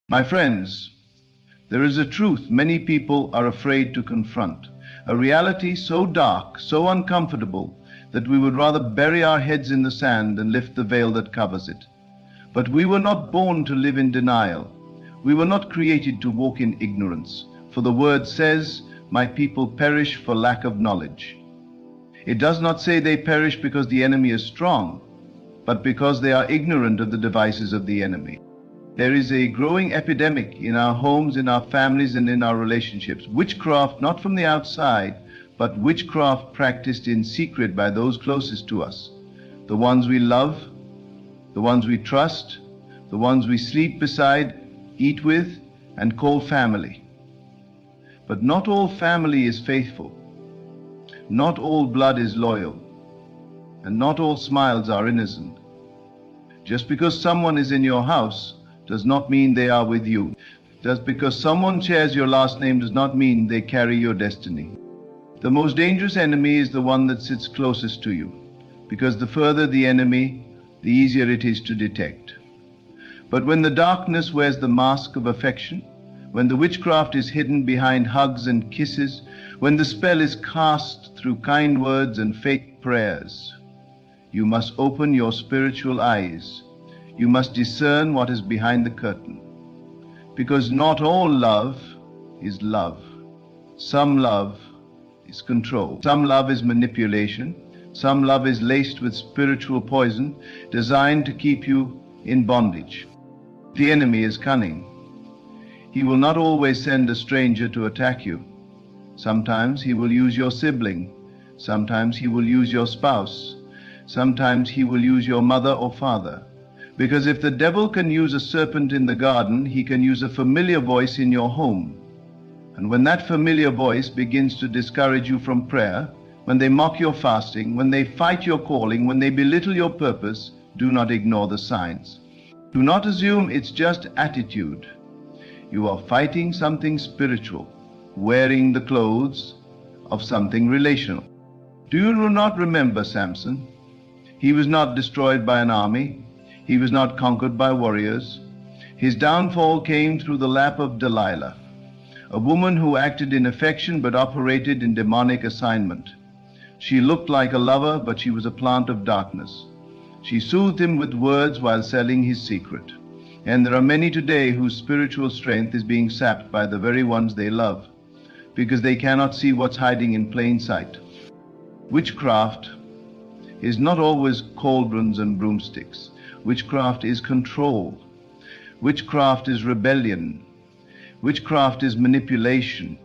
My friends, there is a truth many people are afraid to confront, a reality so dark, so uncomfortable, that we would rather bury our heads in the sand and lift the veil that covers it. But we were not born to live in denial. We were not created to walk in ignorance, for the word says, "My people perish for lack of knowledge." It does not say they perish because the enemy is strong, but because they are ignorant of the devices of the enemy. There is a growing epidemic in our homes, in our families, and in our relationships. Witchcraft, not from the outside, but witchcraft practiced in secret by those closest to us. The ones we love, the ones we trust, the ones we sleep beside, eat with, and call family. But not all family is faithful. Not all blood is loyal. And not all smiles are innocent. Just because someone is in your house does not mean they are with you. Just because someone shares your last name does not mean they carry your destiny. The most dangerous enemy is the one that sits closest to you, because the further the enemy, the easier it is to detect. But when the darkness wears the mask of affection, when the witchcraft is hidden behind hugs and kisses, when the spell is cast through kind words and fake prayers, you must open your spiritual eyes. You must discern what is behind the curtain. Because not all love is love. Some love is control. Some love is manipulation. Some love is laced with spiritual poison, designed to keep you in bondage. The enemy is cunning. He will not always send a stranger to attack you. Sometimes he will use your sibling. Sometimes he will use your spouse. Sometimes he will use your mother or father. Because if the devil can use a serpent in the garden, he can use a familiar voice in your home. And when that familiar voice begins to discourage you from prayer, when they mock your fasting, when they fight your calling, when they belittle your purpose, do not ignore the signs. Do not assume it's just attitude. You are fighting something spiritual, wearing the clothes of something relational. Do you not remember Samson? He was not destroyed by an army. He was not conquered by warriors. His downfall came through the lap of Delilah, a woman who acted in affection but operated in demonic assignment. She looked like a lover, but she was a plant of darkness. She soothed him with words while selling his secret. And there are many today whose spiritual strength is being sapped by the very ones they love, because they cannot see what's hiding in plain sight. Witchcraft is not always cauldrons and broomsticks. Witchcraft is control. Witchcraft is rebellion. Witchcraft is manipulation.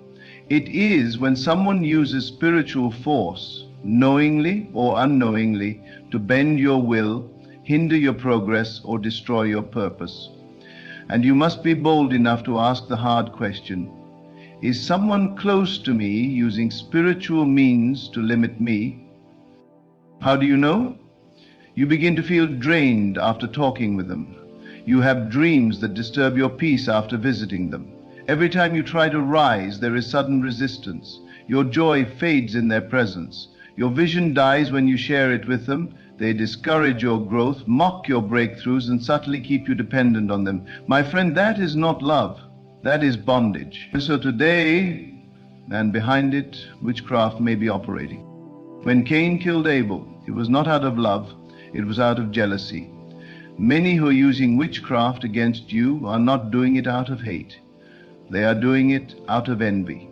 It is when someone uses spiritual force, knowingly or unknowingly, to bend your will, hinder your progress, or destroy your purpose. And you must be bold enough to ask the hard question: is someone close to me using spiritual means to limit me? How do you know? You begin to feel drained after talking with them. You have dreams that disturb your peace after visiting them. Every time you try to rise, there is sudden resistance. Your joy fades in their presence. Your vision dies when you share it with them. They discourage your growth, mock your breakthroughs, and subtly keep you dependent on them. My friend, that is not love. That is bondage. So today, and behind it, witchcraft may be operating. When Cain killed Abel, it was not out of love, it was out of jealousy. Many who are using witchcraft against you are not doing it out of hate. They are doing it out of envy.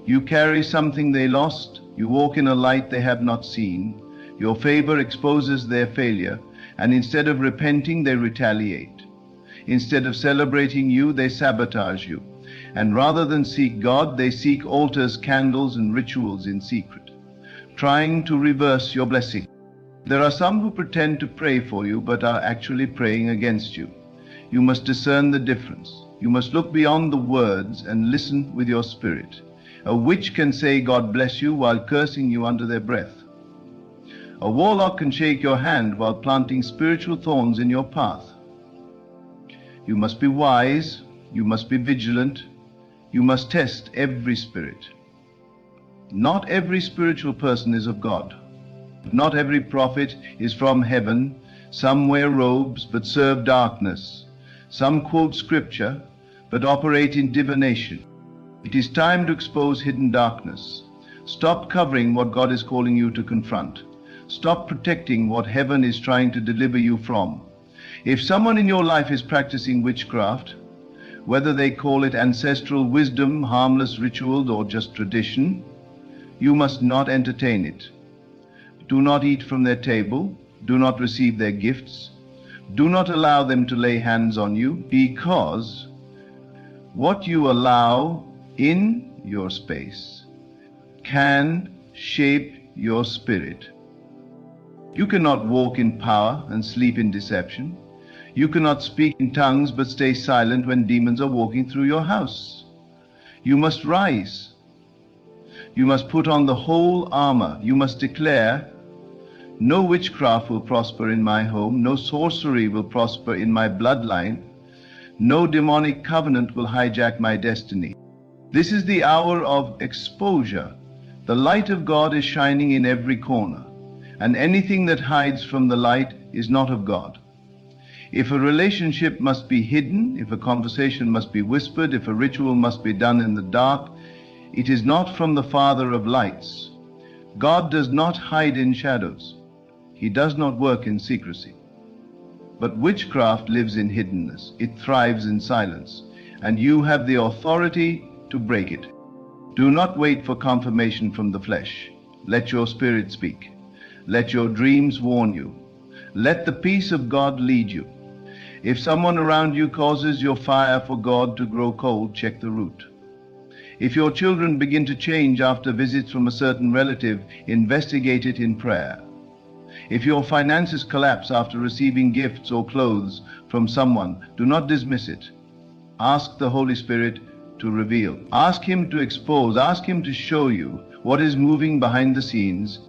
You carry something they lost. You walk in a light they have not seen. Your favor exposes their failure, and instead of repenting, they retaliate. Instead of celebrating you, they sabotage you. And rather than seek God, they seek altars, candles, and rituals in secret, trying to reverse your blessing. There are some who pretend to pray for you, but are actually praying against you. You must discern the difference. You must look beyond the words and listen with your spirit. A witch can say, "God bless you," while cursing you under their breath. A warlock can shake your hand while planting spiritual thorns in your path. You must be wise. You must be vigilant. You must test every spirit. Not every spiritual person is of God. Not every prophet is from heaven. Some wear robes but serve darkness. Some quote scripture, but operate in divination. It is time to expose hidden darkness. Stop covering what God is calling you to confront. Stop protecting what heaven is trying to deliver you from. If someone in your life is practicing witchcraft, whether they call it ancestral wisdom, harmless rituals, or just tradition, you must not entertain it. Do not eat from their table. Do not receive their gifts. Do not allow them to lay hands on you, because what you allow in your space can shape your spirit. You cannot walk in power and sleep in deception. You cannot speak in tongues but stay silent when demons are walking through your house. You must rise. You must put on the whole armor. You must declare, no witchcraft will prosper in my home. No sorcery will prosper in my bloodline. No demonic covenant will hijack my destiny. This is the hour of exposure. The light of God is shining in every corner, and anything that hides from the light is not of God. If a relationship must be hidden, if a conversation must be whispered, if a ritual must be done in the dark, it is not from the Father of lights. God does not hide in shadows. He does not work in secrecy. But witchcraft lives in hiddenness. It thrives in silence, and you have the authority to break it. Do not wait for confirmation from the flesh. Let your spirit speak. Let your dreams warn you. Let the peace of God lead you. If someone around you causes your fire for God to grow cold, check the root. If your children begin to change after visits from a certain relative, investigate it in prayer. If your finances collapse after receiving gifts or clothes from someone, do not dismiss it. Ask the Holy Spirit to reveal. Ask Him to expose. Ask Him to show you what is moving behind the scenes.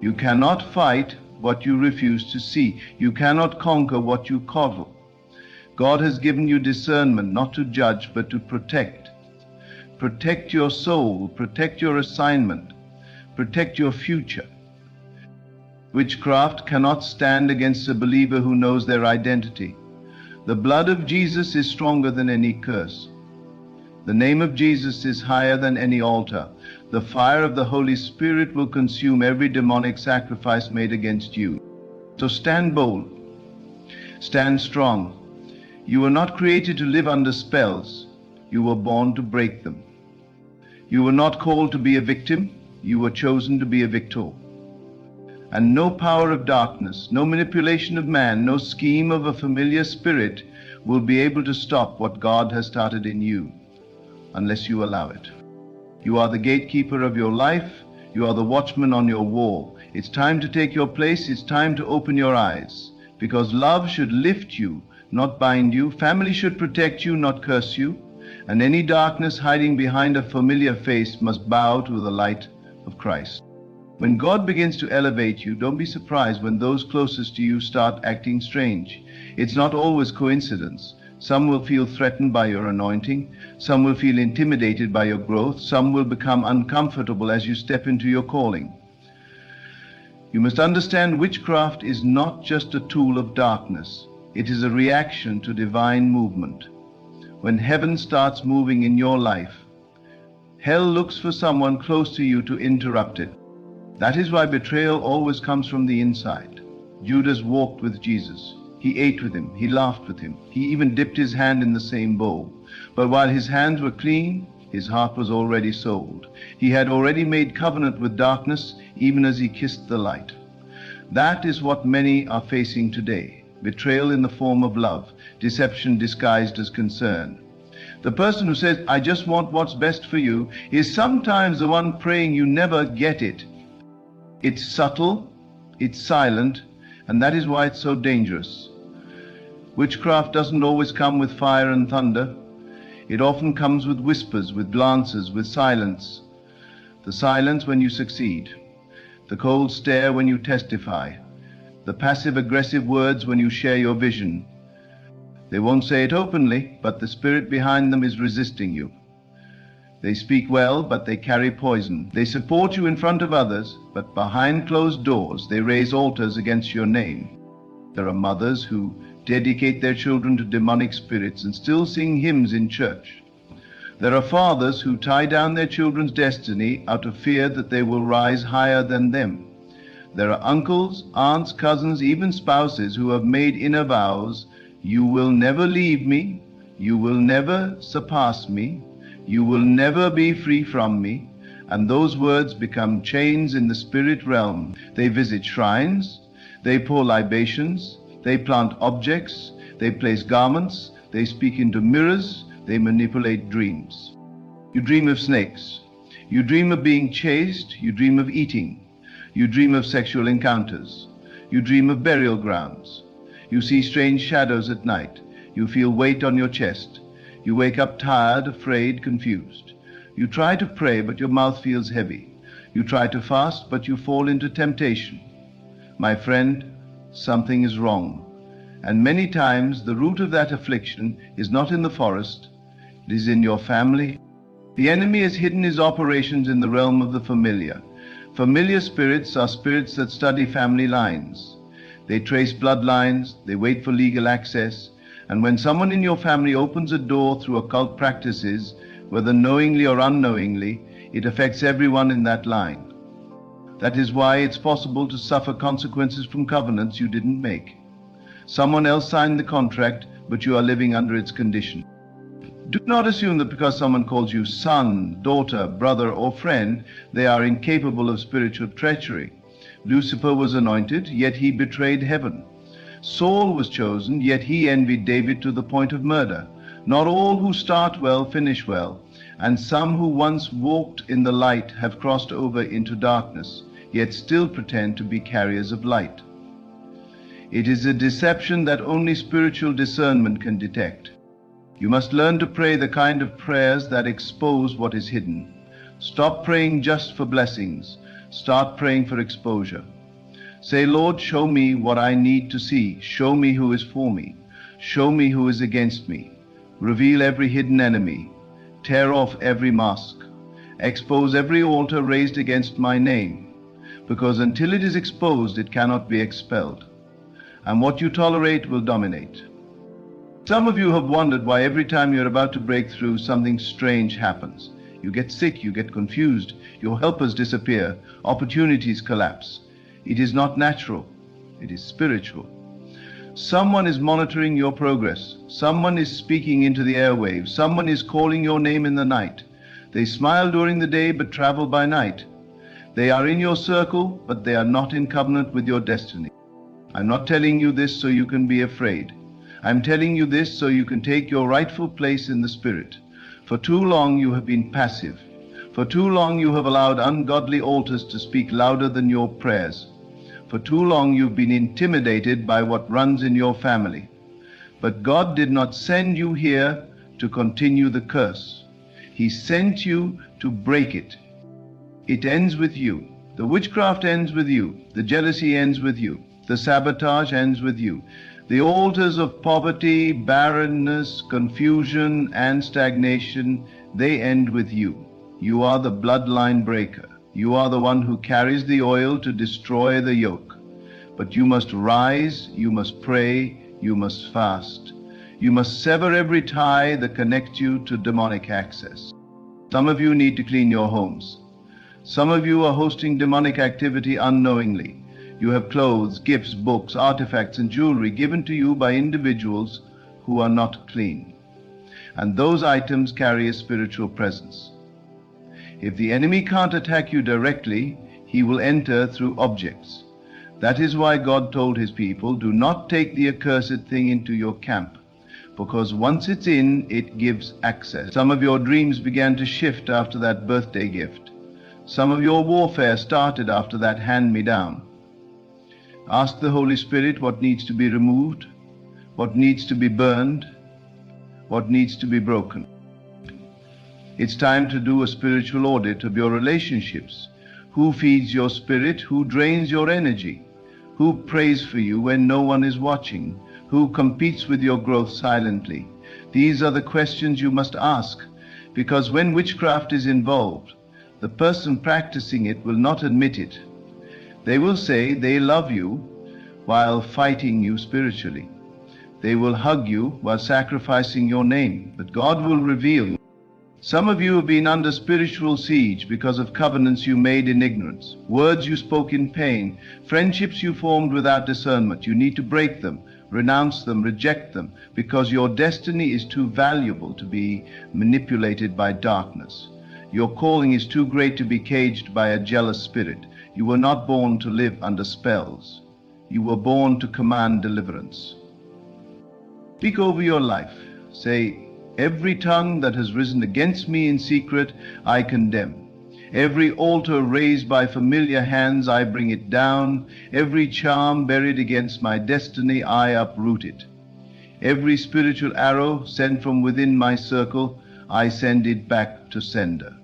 You cannot fight what you refuse to see. You cannot conquer what you coddle. God has given you discernment not to judge but to protect. Protect your soul. Protect your assignment. Protect your future. Witchcraft cannot stand against a believer who knows their identity. The blood of Jesus is stronger than any curse. The name of Jesus is higher than any altar. The fire of the Holy Spirit will consume every demonic sacrifice made against you. So stand bold. Stand strong. You were not created to live under spells. You were born to break them. You were not called to be a victim. You were chosen to be a victor. And no power of darkness, no manipulation of man, no scheme of a familiar spirit will be able to stop what God has started in you, unless you allow it. You are the gatekeeper of your life. You are the watchman on your wall. It's time to take your place. It's time to open your eyes, because love should lift you, not bind you. Family should protect you, not curse you. And any darkness hiding behind a familiar face must bow to the light of Christ. When God begins to elevate you, don't be surprised when those closest to you start acting strange. It's not always coincidence. Some will feel threatened by your anointing. Some will feel intimidated by your growth. Some will become uncomfortable as you step into your calling. You must understand witchcraft is not just a tool of darkness. It is a reaction to divine movement. When heaven starts moving in your life, hell looks for someone close to you to interrupt it. That is why betrayal always comes from the inside. Judas walked with Jesus. He ate with him. He laughed with him. He even dipped his hand in the same bowl. But while his hands were clean, his heart was already sold. He had already made covenant with darkness, even as he kissed the light. That is what many are facing today. Betrayal in the form of love, deception disguised as concern. The person who says, I just want what's best for you, is sometimes the one praying you never get it. It's subtle, it's silent, and that is why it's so dangerous. Witchcraft doesn't always come with fire and thunder. It often comes with whispers, with glances, with silence. The silence when you succeed. The cold stare when you testify. The passive-aggressive words when you share your vision. They won't say it openly, but the spirit behind them is resisting you. They speak well, but they carry poison. They support you in front of others, but behind closed doors they raise altars against your name. There are mothers who dedicate their children to demonic spirits, and still sing hymns in church. There are fathers who tie down their children's destiny out of fear that they will rise higher than them. There are uncles, aunts, cousins, even spouses who have made inner vows, "You will never leave me, you will never surpass me, you will never be free from me," and those words become chains in the spirit realm. They visit shrines, they pour libations, they plant objects, they place garments, they speak into mirrors, they manipulate dreams. You dream of snakes. You dream of being chased. You dream of eating. You dream of sexual encounters. You dream of burial grounds. You see strange shadows at night. You feel weight on your chest. You wake up tired, afraid, confused. You try to pray, but your mouth feels heavy. You try to fast, but you fall into temptation. My friend, something is wrong. And many times the root of that affliction is not in the forest, it is in your family. The enemy has hidden his operations in the realm of the familiar. Familiar spirits are spirits that study family lines. They trace bloodlines, they wait for legal access, and when someone in your family opens a door through occult practices, whether knowingly or unknowingly, it affects everyone in that line. That is why it's possible to suffer consequences from covenants you didn't make. Someone else signed the contract, but you are living under its condition. Do not assume that because someone calls you son, daughter, brother, or friend, they are incapable of spiritual treachery. Lucifer was anointed, yet he betrayed heaven. Saul was chosen, yet he envied David to the point of murder. Not all who start well finish well, and some who once walked in the light have crossed over into darkness, yet still pretend to be carriers of light. It is a deception that only spiritual discernment can detect. You must learn to pray the kind of prayers that expose what is hidden. Stop praying just for blessings. Start praying for exposure. Say, "Lord, show me what I need to see. Show me who is for me. Show me who is against me. Reveal every hidden enemy. Tear off every mask. Expose every altar raised against my name. Because until it is exposed, it cannot be expelled. And what you tolerate will dominate." Some of you have wondered why every time you're about to break through, something strange happens. You get sick, you get confused, your helpers disappear, opportunities collapse. It is not natural, it is spiritual. Someone is monitoring your progress. Someone is speaking into the airwaves. Someone is calling your name in the night. They smile during the day but travel by night. They are in your circle, but they are not in covenant with your destiny. I'm not telling you this so you can be afraid. I'm telling you this so you can take your rightful place in the Spirit. For too long you have been passive. For too long you have allowed ungodly altars to speak louder than your prayers. For too long you've been intimidated by what runs in your family. But God did not send you here to continue the curse. He sent you to break it. It ends with you. The witchcraft ends with you. The jealousy ends with you. The sabotage ends with you. The altars of poverty, barrenness, confusion, and stagnation, they end with you. You are the bloodline breaker. You are the one who carries the oil to destroy the yoke. But you must rise, you must pray, you must fast. You must sever every tie that connects you to demonic access. Some of you need to clean your homes. Some of you are hosting demonic activity unknowingly. You have clothes, gifts, books, artifacts, and jewelry given to you by individuals who are not clean. And those items carry a spiritual presence. If the enemy can't attack you directly, he will enter through objects. That is why God told his people, "Do not take the accursed thing into your camp, because once it's in, it gives access." Some of your dreams began to shift after that birthday gift. Some of your warfare started after that hand-me-down. Ask the Holy Spirit what needs to be removed, what needs to be burned, what needs to be broken. It's time to do a spiritual audit of your relationships. Who feeds your spirit? Who drains your energy? Who prays for you when no one is watching? Who competes with your growth silently? These are the questions you must ask, because when witchcraft is involved, the person practicing it will not admit it. They will say they love you while fighting you spiritually. They will hug you while sacrificing your name, but God will reveal. Some of you have been under spiritual siege because of covenants you made in ignorance, words you spoke in pain, friendships you formed without discernment. You need to break them, renounce them, reject them, because your destiny is too valuable to be manipulated by darkness. Your calling is too great to be caged by a jealous spirit. You were not born to live under spells. You were born to command deliverance. Speak over your life. Say, every tongue that has risen against me in secret, I condemn. Every altar raised by familiar hands, I bring it down. Every charm buried against my destiny, I uproot it. Every spiritual arrow sent from within my circle, I send it back to sender.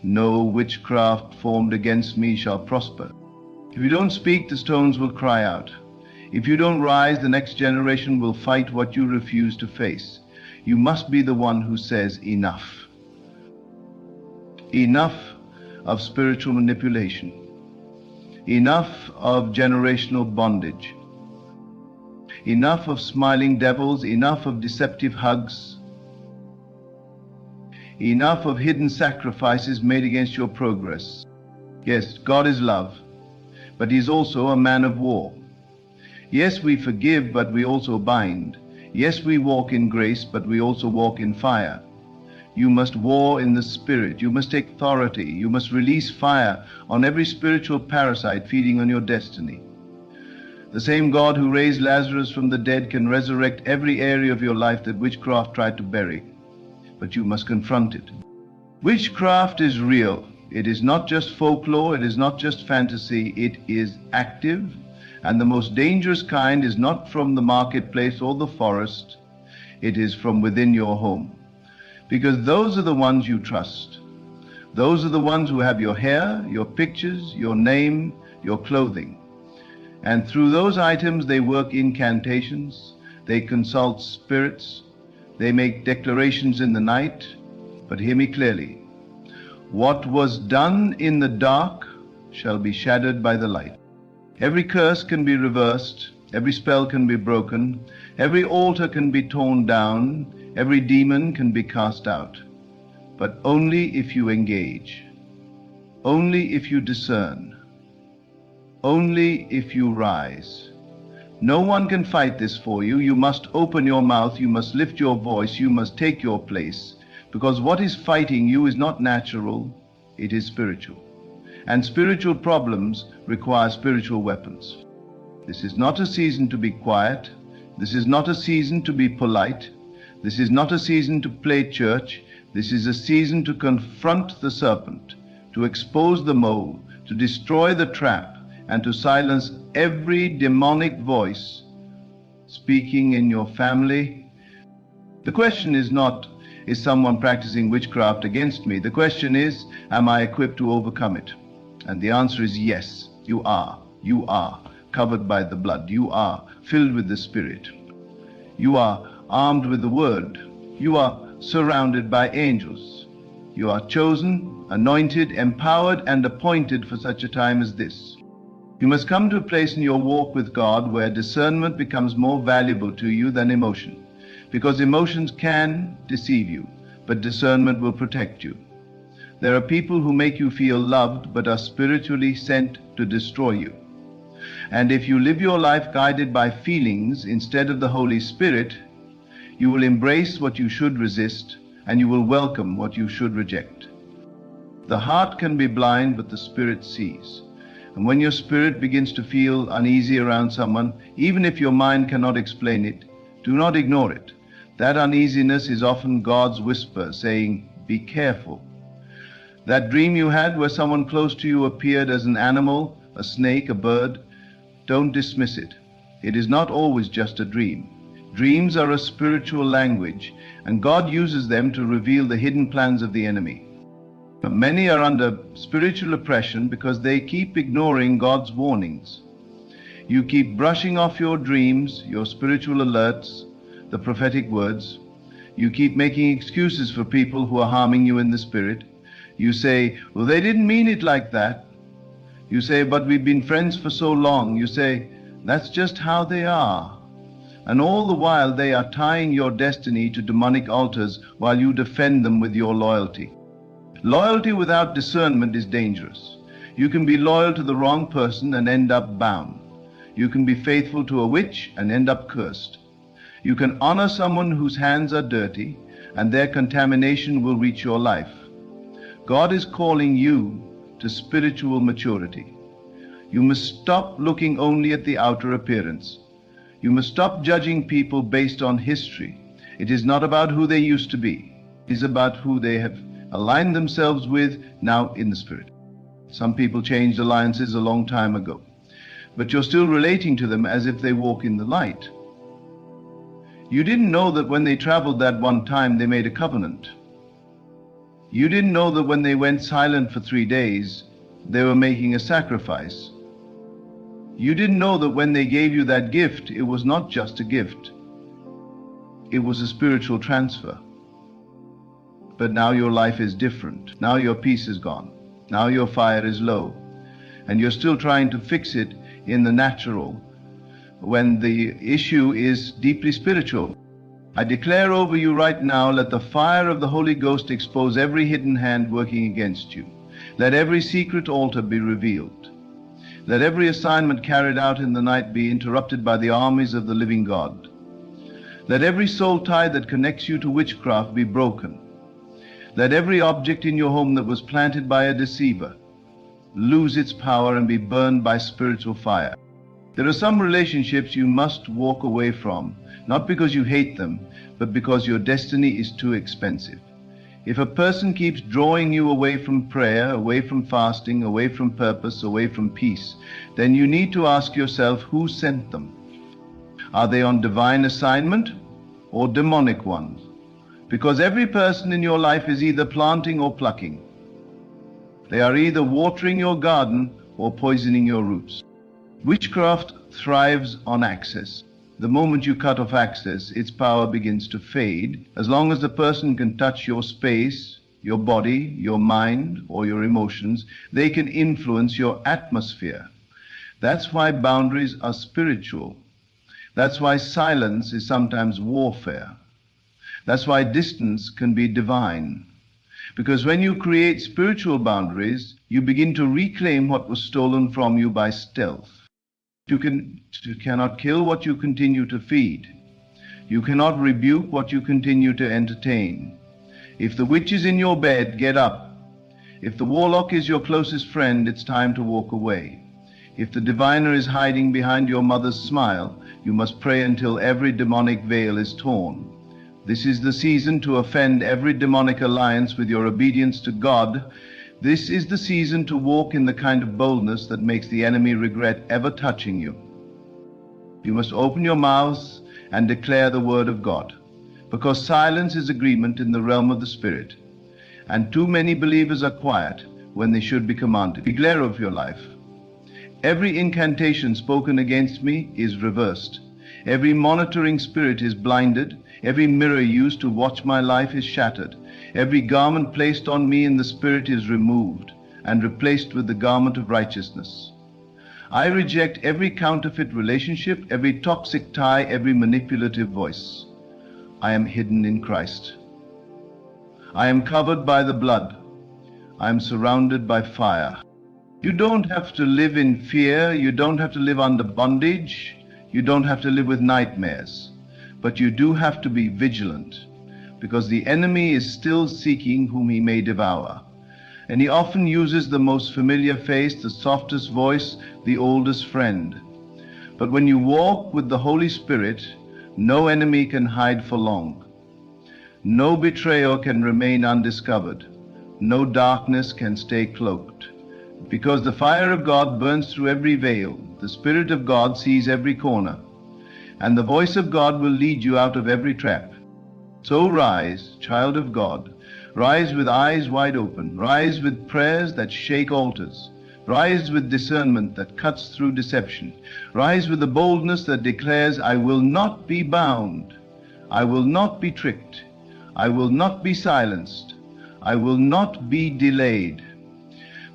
No witchcraft formed against me shall prosper. If you don't speak, the stones will cry out. If you don't rise, the next generation will fight what you refuse to face. You must be the one who says enough. Enough of spiritual manipulation. Enough of generational bondage. Enough of smiling devils. Enough of deceptive hugs. Enough of hidden sacrifices made against your progress. Yes, God is love, but He is also a man of war. Yes, we forgive, but we also bind. Yes, we walk in grace, but we also walk in fire. You must war in the Spirit. You must take authority. You must release fire on every spiritual parasite feeding on your destiny. The same God who raised Lazarus from the dead can resurrect every area of your life that witchcraft tried to bury. But you must confront it. Witchcraft is real. It is not just folklore. It is not just fantasy. It is active. And the most dangerous kind is not from the marketplace or the forest. It is from within your home. Because those are the ones you trust. Those are the ones who have your hair, your pictures, your name, your clothing. And through those items they work incantations, they consult spirits, they make declarations in the night. But hear me clearly. What was done in the dark shall be shadowed by the light. Every curse can be reversed, every spell can be broken, every altar can be torn down, every demon can be cast out. But only if you engage, only if you discern, only if you rise. No one can fight this for you. You must open your mouth, you must lift your voice, you must take your place, because what is fighting you is not natural, it is spiritual. And spiritual problems require spiritual weapons. This is not a season to be quiet. This is not a season to be polite. This is not a season to play church. This is a season to confront the serpent, to expose the mole, to destroy the trap, and to silence every demonic voice speaking in your family. The question is not, is someone practicing witchcraft against me? The question is, am I equipped to overcome it? And the answer is yes, you are. You are covered by the blood. You are filled with the Spirit. You are armed with the Word. You are surrounded by angels. You are chosen, anointed, empowered, and appointed for such a time as this. You must come to a place in your walk with God where discernment becomes more valuable to you than emotion, because emotions can deceive you, but discernment will protect you. There are people who make you feel loved but are spiritually sent to destroy you. And if you live your life guided by feelings instead of the Holy Spirit, you will embrace what you should resist and you will welcome what you should reject. The heart can be blind, but the Spirit sees. And when your spirit begins to feel uneasy around someone, even if your mind cannot explain it, do not ignore it. That uneasiness is often God's whisper saying, be careful. That dream you had where someone close to you appeared as an animal, a snake, a bird, don't dismiss it. It is not always just a dream. Dreams are a spiritual language, and God uses them to reveal the hidden plans of the enemy. But many are under spiritual oppression because they keep ignoring God's warnings. You keep brushing off your dreams, your spiritual alerts, the prophetic words. You keep making excuses for people who are harming you in the spirit. You say, well, they didn't mean it like that. You say, but we've been friends for so long. You say, that's just how they are. And all the while they are tying your destiny to demonic altars while you defend them with your loyalty. Loyalty without discernment is dangerous. You can be loyal to the wrong person and end up bound. You can be faithful to a witch and end up cursed. You can honor someone whose hands are dirty, and their contamination will reach your life. God is calling you to spiritual maturity. You must stop looking only at the outer appearance. You must stop judging people based on history. It is not about who they used to be. It is about who they have aligned themselves with now in the Spirit. Some people changed alliances a long time ago, but you're still relating to them as if they walk in the light. You didn't know that when they traveled that one time they made a covenant. You didn't know that when they went silent for 3 days, they were making a sacrifice. You didn't know that when they gave you that gift, it was not just a gift. It was a spiritual transfer. But now your life is different. Now your peace is gone. Now your fire is low. And you're still trying to fix it in the natural when the issue is deeply spiritual. I declare over you right now, let the fire of the Holy Ghost expose every hidden hand working against you. Let every secret altar be revealed. Let every assignment carried out in the night be interrupted by the armies of the living God. Let every soul tie that connects you to witchcraft be broken. Let every object in your home that was planted by a deceiver lose its power and be burned by spiritual fire. There are some relationships you must walk away from, not because you hate them, but because your destiny is too expensive. If a person keeps drawing you away from prayer, away from fasting, away from purpose, away from peace, then you need to ask yourself who sent them. Are they on divine assignment or demonic ones? Because every person in your life is either planting or plucking. They are either watering your garden or poisoning your roots. Witchcraft thrives on access. The moment you cut off access, its power begins to fade. As long as the person can touch your space, your body, your mind, or your emotions, they can influence your atmosphere. That's why boundaries are spiritual. That's why silence is sometimes warfare. That's why distance can be divine. Because when you create spiritual boundaries, you begin to reclaim what was stolen from you by stealth. You cannot kill what you continue to feed. You cannot rebuke what you continue to entertain. If the witch is in your bed, get up. If the warlock is your closest friend, it's time to walk away. If the diviner is hiding behind your mother's smile, you must pray until every demonic veil is torn. This is the season to offend every demonic alliance with your obedience to God. This is the season to walk in the kind of boldness that makes the enemy regret ever touching you. You must open your mouths and declare the word of God, because silence is agreement in the realm of the Spirit, and too many believers are quiet when they should be commanded. Be glare of your life. Every incantation spoken against me is reversed. Every monitoring spirit is blinded. Every mirror used to watch my life is shattered. Every garment placed on me in the Spirit is removed and replaced with the garment of righteousness. I reject every counterfeit relationship, every toxic tie, every manipulative voice. I am hidden in Christ. I am covered by the blood. I am surrounded by fire. You don't have to live in fear. You don't have to live under bondage. You don't have to live with nightmares. But you do have to be vigilant, because the enemy is still seeking whom he may devour. And he often uses the most familiar face, the softest voice, the oldest friend. But when you walk with the Holy Spirit, no enemy can hide for long. No betrayer can remain undiscovered. No darkness can stay cloaked. Because the fire of God burns through every veil, the Spirit of God sees every corner, and the voice of God will lead you out of every trap. So rise, child of God. Rise with eyes wide open. Rise with prayers that shake altars. Rise with discernment that cuts through deception. Rise with the boldness that declares, I will not be bound. I will not be tricked. I will not be silenced. I will not be delayed.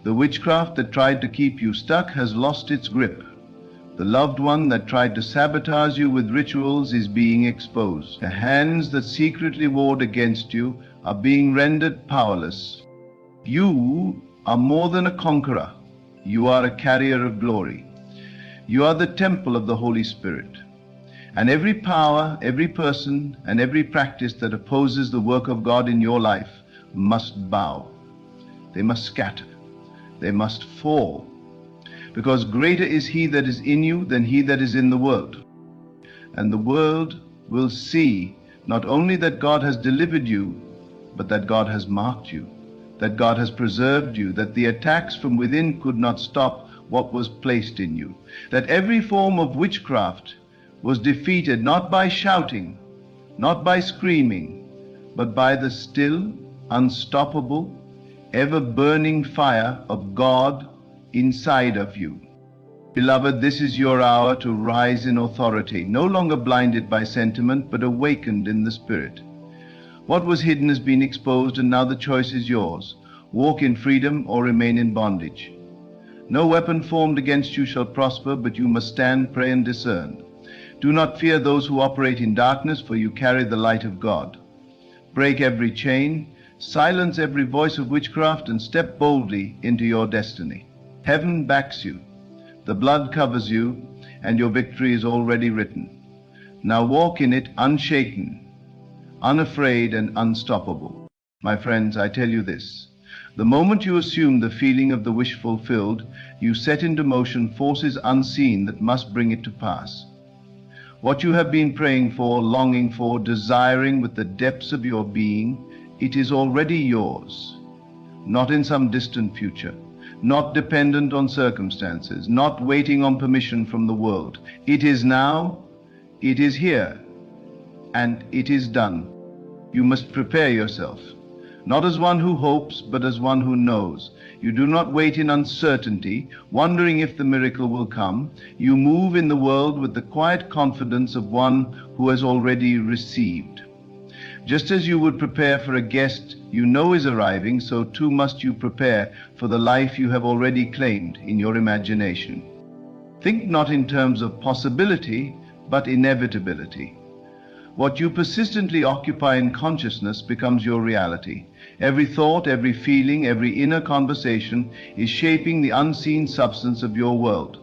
The witchcraft that tried to keep you stuck has lost its grip. The loved one that tried to sabotage you with rituals is being exposed. The hands that secretly warred against you are being rendered powerless. You are more than a conqueror. You are a carrier of glory. You are the temple of the Holy Spirit. And every power, every person, and every practice that opposes the work of God in your life must bow. They must scatter. They must fall. Because greater is he that is in you than he that is in the world. And the world will see not only that God has delivered you, but that God has marked you, that God has preserved you, that the attacks from within could not stop what was placed in you, that every form of witchcraft was defeated not by shouting, not by screaming, but by the still, unstoppable, ever-burning fire of God inside of you. Beloved, this is your hour to rise in authority, no longer blinded by sentiment, but awakened in the Spirit. What was hidden has been exposed, and now the choice is yours. Walk in freedom or remain in bondage. No weapon formed against you shall prosper, but you must stand, pray, and discern. Do not fear those who operate in darkness, for you carry the light of God. Break every chain, silence every voice of witchcraft, and step boldly into your destiny. Heaven backs you. The blood covers you, and your victory is already written. Now walk in it unshaken, unafraid, and unstoppable. My friends, I tell you this. The moment you assume the feeling of the wish fulfilled, you set into motion forces unseen that must bring it to pass. What you have been praying for, longing for, desiring with the depths of your being, it is already yours. Not in some distant future, not dependent on circumstances, not waiting on permission from the world. It is now, it is here, and it is done. You must prepare yourself, not as one who hopes, but as one who knows. You do not wait in uncertainty, wondering if the miracle will come. You move in the world with the quiet confidence of one who has already received. Just as you would prepare for a guest you know is arriving, so too must you prepare for the life you have already claimed in your imagination. Think not in terms of possibility, but inevitability. What you persistently occupy in consciousness becomes your reality. Every thought, every feeling, every inner conversation is shaping the unseen substance of your world.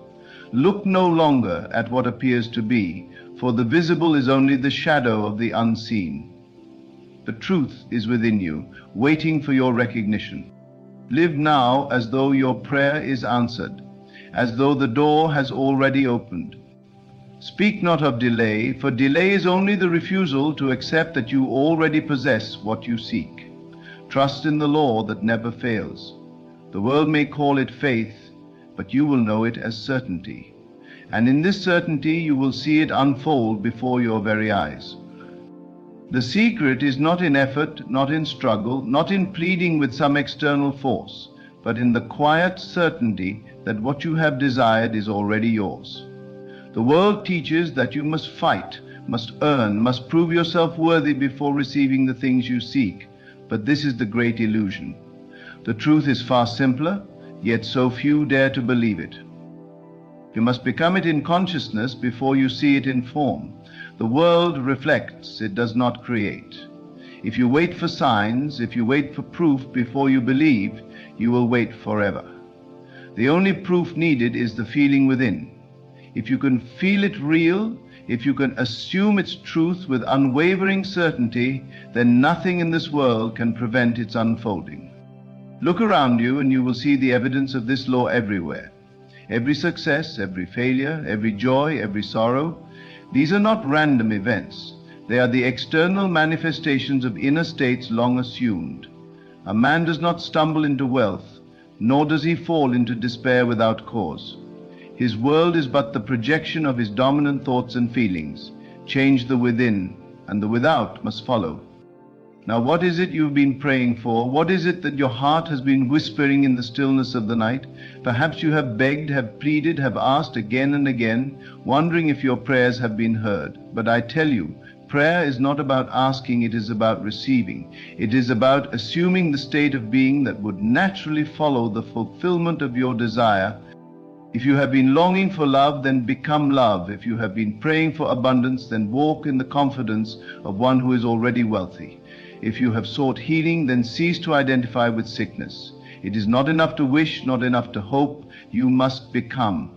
Look no longer at what appears to be, for the visible is only the shadow of the unseen. The truth is within you, waiting for your recognition. Live now as though your prayer is answered, as though the door has already opened. Speak not of delay, for delay is only the refusal to accept that you already possess what you seek. Trust in the law that never fails. The world may call it faith, but you will know it as certainty. And in this certainty you will see it unfold before your very eyes. The secret is not in effort, not in struggle, not in pleading with some external force, but in the quiet certainty that what you have desired is already yours. The world teaches that you must fight, must earn, must prove yourself worthy before receiving the things you seek, but this is the great illusion. The truth is far simpler, yet so few dare to believe it. You must become it in consciousness before you see it in form. The world reflects, it does not create. If you wait for signs, if you wait for proof before you believe, you will wait forever. The only proof needed is the feeling within. If you can feel it real, if you can assume its truth with unwavering certainty, then nothing in this world can prevent its unfolding. Look around you and you will see the evidence of this law everywhere. Every success, every failure, every joy, every sorrow, these are not random events. They are the external manifestations of inner states long assumed. A man does not stumble into wealth, nor does he fall into despair without cause. His world is but the projection of his dominant thoughts and feelings. Change the within, and the without must follow. Now what is it you've been praying for? What is it that your heart has been whispering in the stillness of the night? Perhaps you have begged, have pleaded, have asked again and again, wondering if your prayers have been heard. But I tell you, prayer is not about asking, it is about receiving. It is about assuming the state of being that would naturally follow the fulfillment of your desire. If you have been longing for love, then become love. If you have been praying for abundance, then walk in the confidence of one who is already wealthy. If you have sought healing, then cease to identify with sickness. It is not enough to wish, not enough to hope. You must become.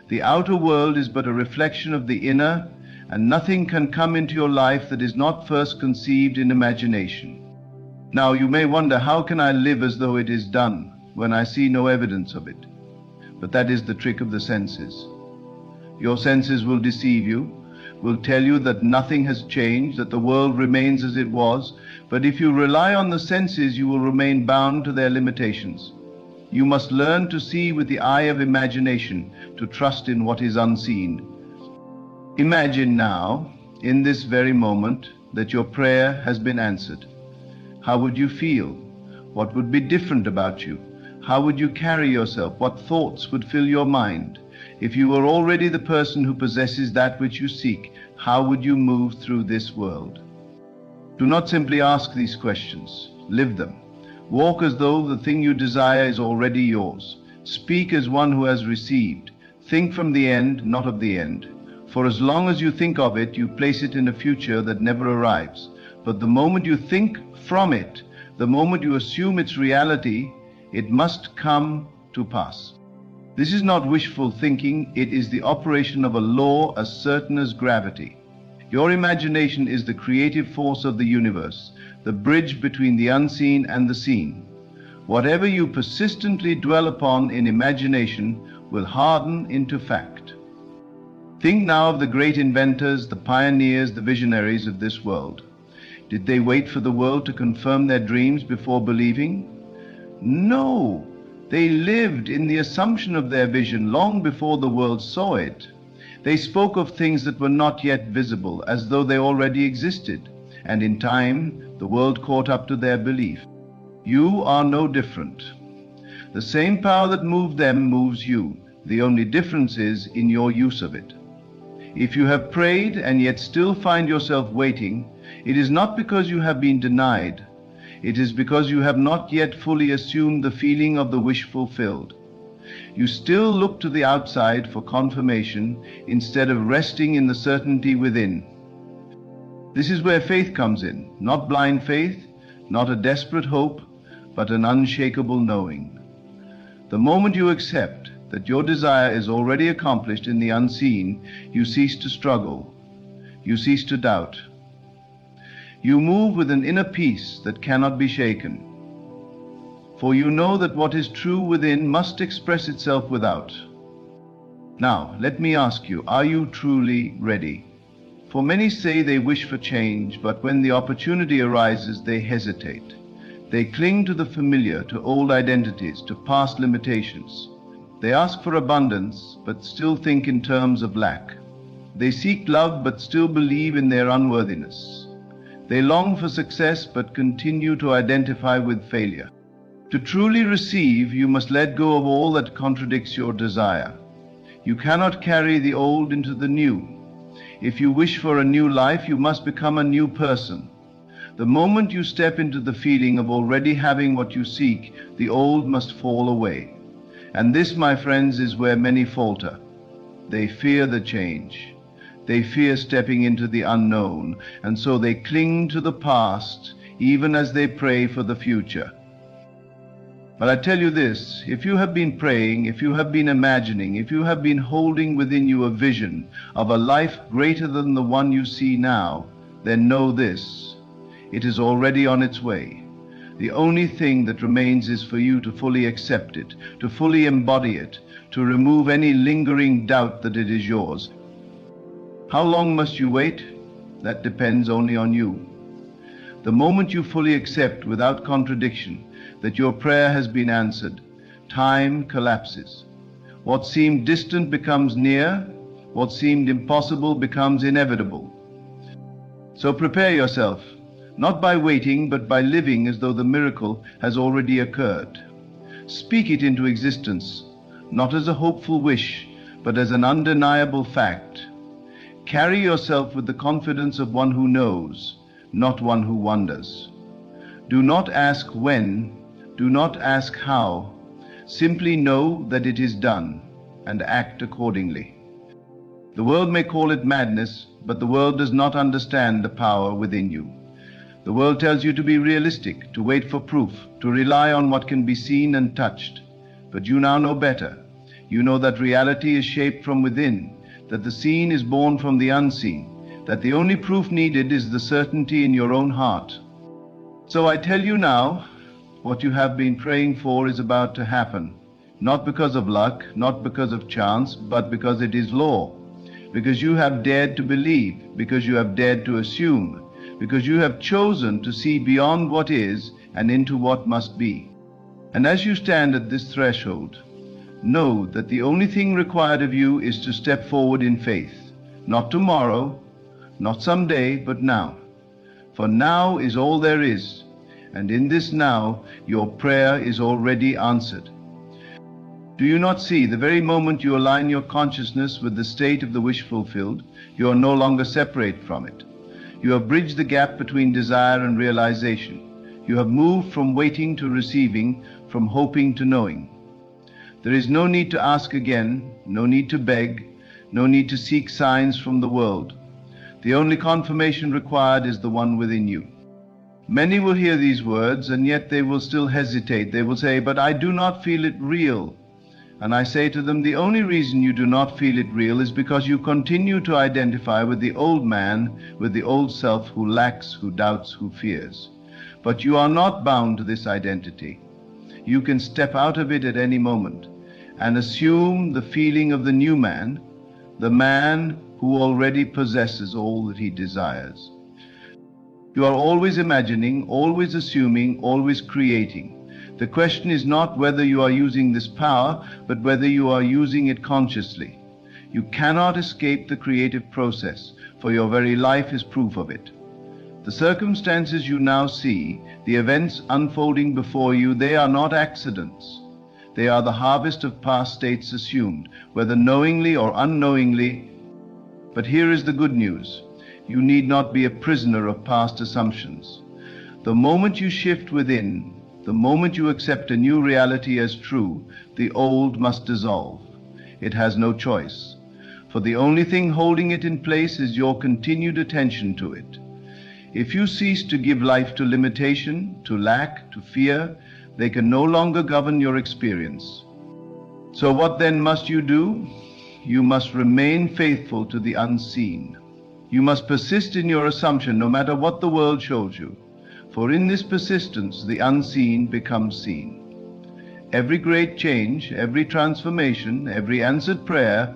The outer world is but a reflection of the inner, and nothing can come into your life that is not first conceived in imagination. Now you may wonder, how can I live as though it is done when I see no evidence of it? But that is the trick of the senses. Your senses will deceive you, will tell you that nothing has changed, that the world remains as it was. But if you rely on the senses, you will remain bound to their limitations. You must learn to see with the eye of imagination, to trust in what is unseen. Imagine now, in this very moment, that your prayer has been answered. How would you feel? What would be different about you? How would you carry yourself? What thoughts would fill your mind? If you were already the person who possesses that which you seek, how would you move through this world? Do not simply ask these questions. Live them. Walk as though the thing you desire is already yours. Speak as one who has received. Think from the end, not of the end. For as long as you think of it, you place it in a future that never arrives. But the moment you think from it, the moment you assume its reality, it must come to pass. This is not wishful thinking, it is the operation of a law as certain as gravity. Your imagination is the creative force of the universe, the bridge between the unseen and the seen. Whatever you persistently dwell upon in imagination will harden into fact. Think now of the great inventors, the pioneers, the visionaries of this world. Did they wait for the world to confirm their dreams before believing? No, they lived in the assumption of their vision long before the world saw it. They spoke of things that were not yet visible, as though they already existed, and in time the world caught up to their belief. You are no different. The same power that moved them moves you. The only difference is in your use of it. If you have prayed and yet still find yourself waiting, it is not because you have been denied. It is because you have not yet fully assumed the feeling of the wish fulfilled. You still look to the outside for confirmation instead of resting in the certainty within. This is where faith comes in, not blind faith, not a desperate hope, but an unshakable knowing. The moment you accept that your desire is already accomplished in the unseen, you cease to struggle, you cease to doubt. You move with an inner peace that cannot be shaken. For you know that what is true within must express itself without. Now, let me ask you, are you truly ready? For many say they wish for change, but when the opportunity arises, they hesitate. They cling to the familiar, to old identities, to past limitations. They ask for abundance, but still think in terms of lack. They seek love, but still believe in their unworthiness. They long for success, but continue to identify with failure. To truly receive, you must let go of all that contradicts your desire. You cannot carry the old into the new. If you wish for a new life, you must become a new person. The moment you step into the feeling of already having what you seek, the old must fall away. And this, my friends, is where many falter. They fear the change. They fear stepping into the unknown, and so they cling to the past, even as they pray for the future. But I tell you this, if you have been praying, if you have been imagining, if you have been holding within you a vision of a life greater than the one you see now, then know this, it is already on its way. The only thing that remains is for you to fully accept it, to fully embody it, to remove any lingering doubt that it is yours. How long must you wait? That depends only on you. The moment you fully accept without contradiction that your prayer has been answered, time collapses. What seemed distant becomes near, what seemed impossible becomes inevitable. So prepare yourself, not by waiting, but by living as though the miracle has already occurred. Speak it into existence, not as a hopeful wish, but as an undeniable fact. Carry yourself with the confidence of one who knows, not one who wonders. Do not ask when, do not ask how. Simply know that it is done, and act accordingly. The world may call it madness, but the world does not understand the power within you. The world tells you to be realistic, to wait for proof, to rely on what can be seen and touched. But you now know better. You know that reality is shaped from within, that the seen is born from the unseen, that the only proof needed is the certainty in your own heart. So I tell you now, what you have been praying for is about to happen, not because of luck, not because of chance, but because it is law, because you have dared to believe, because you have dared to assume, because you have chosen to see beyond what is and into what must be. And as you stand at this threshold, know that the only thing required of you is to step forward in faith, not tomorrow, not someday, but now. For now is all there is, and in this now your prayer is already answered. Do you not see, the very moment you align your consciousness with the state of the wish fulfilled, you are no longer separate from it. You have bridged the gap between desire and realization. You have moved from waiting to receiving, from hoping to knowing. There is no need to ask again, no need to beg, no need to seek signs from the world. The only confirmation required is the one within you. Many will hear these words, and yet they will still hesitate. They will say, "But I do not feel it real." And I say to them, the only reason you do not feel it real is because you continue to identify with the old man, with the old self who lacks, who doubts, who fears. But you are not bound to this identity. You can step out of it at any moment and assume the feeling of the new man, the man who already possesses all that he desires. You are always imagining, always assuming, always creating. The question is not whether you are using this power, but whether you are using it consciously. You cannot escape the creative process, for your very life is proof of it. The circumstances you now see, the events unfolding before you, they are not accidents. They are the harvest of past states assumed, whether knowingly or unknowingly. But here is the good news. You need not be a prisoner of past assumptions. The moment you shift within, the moment you accept a new reality as true, the old must dissolve. It has no choice, for the only thing holding it in place is your continued attention to it. If you cease to give life to limitation, to lack, to fear, they can no longer govern your experience. So what then must you do? You must remain faithful to the unseen. You must persist in your assumption no matter what the world shows you. For in this persistence, the unseen becomes seen. Every great change, every transformation, every answered prayer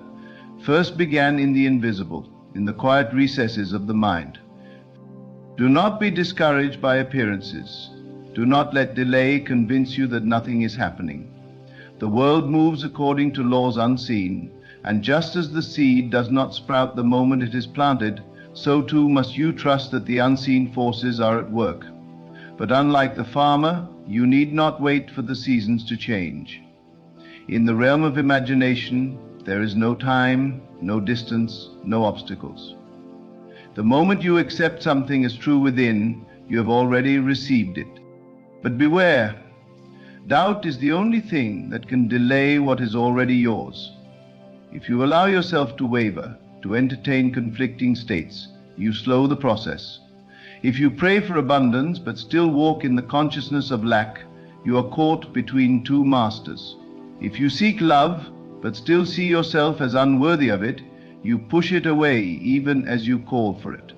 first began in the invisible, in the quiet recesses of the mind. Do not be discouraged by appearances. Do not let delay convince you that nothing is happening. The world moves according to laws unseen, and just as the seed does not sprout the moment it is planted, so too must you trust that the unseen forces are at work. But unlike the farmer, you need not wait for the seasons to change. In the realm of imagination, there is no time, no distance, no obstacles. The moment you accept something as true within, you have already received it. But beware, doubt is the only thing that can delay what is already yours. If you allow yourself to waver, to entertain conflicting states, you slow the process. If you pray for abundance but still walk in the consciousness of lack, you are caught between two masters. If you seek love but still see yourself as unworthy of it, you push it away even as you call for it.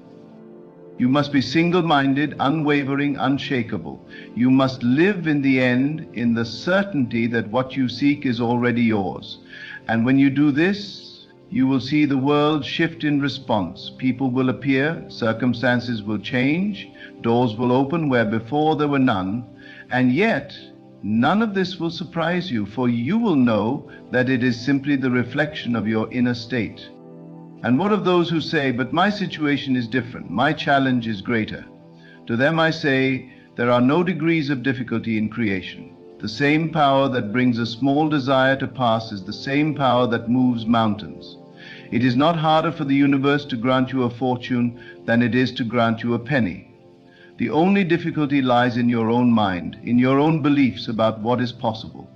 You must be single-minded, unwavering, unshakable. You must live in the end in the certainty that what you seek is already yours. And when you do this, you will see the world shift in response. People will appear, circumstances will change, doors will open where before there were none, and yet none of this will surprise you, for you will know that it is simply the reflection of your inner state. And what of those who say, "But my situation is different, my challenge is greater"? To them I say, there are no degrees of difficulty in creation. The same power that brings a small desire to pass is the same power that moves mountains. It is not harder for the universe to grant you a fortune than it is to grant you a penny. The only difficulty lies in your own mind, in your own beliefs about what is possible.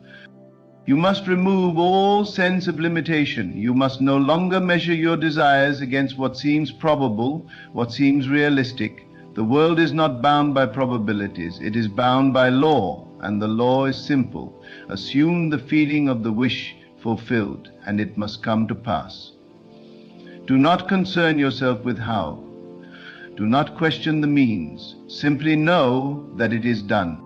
You must remove all sense of limitation. You must no longer measure your desires against what seems probable, what seems realistic. The world is not bound by probabilities. It is bound by law, and the law is simple. Assume the feeling of the wish fulfilled, and it must come to pass. Do not concern yourself with how. Do not question the means. Simply know that it is done.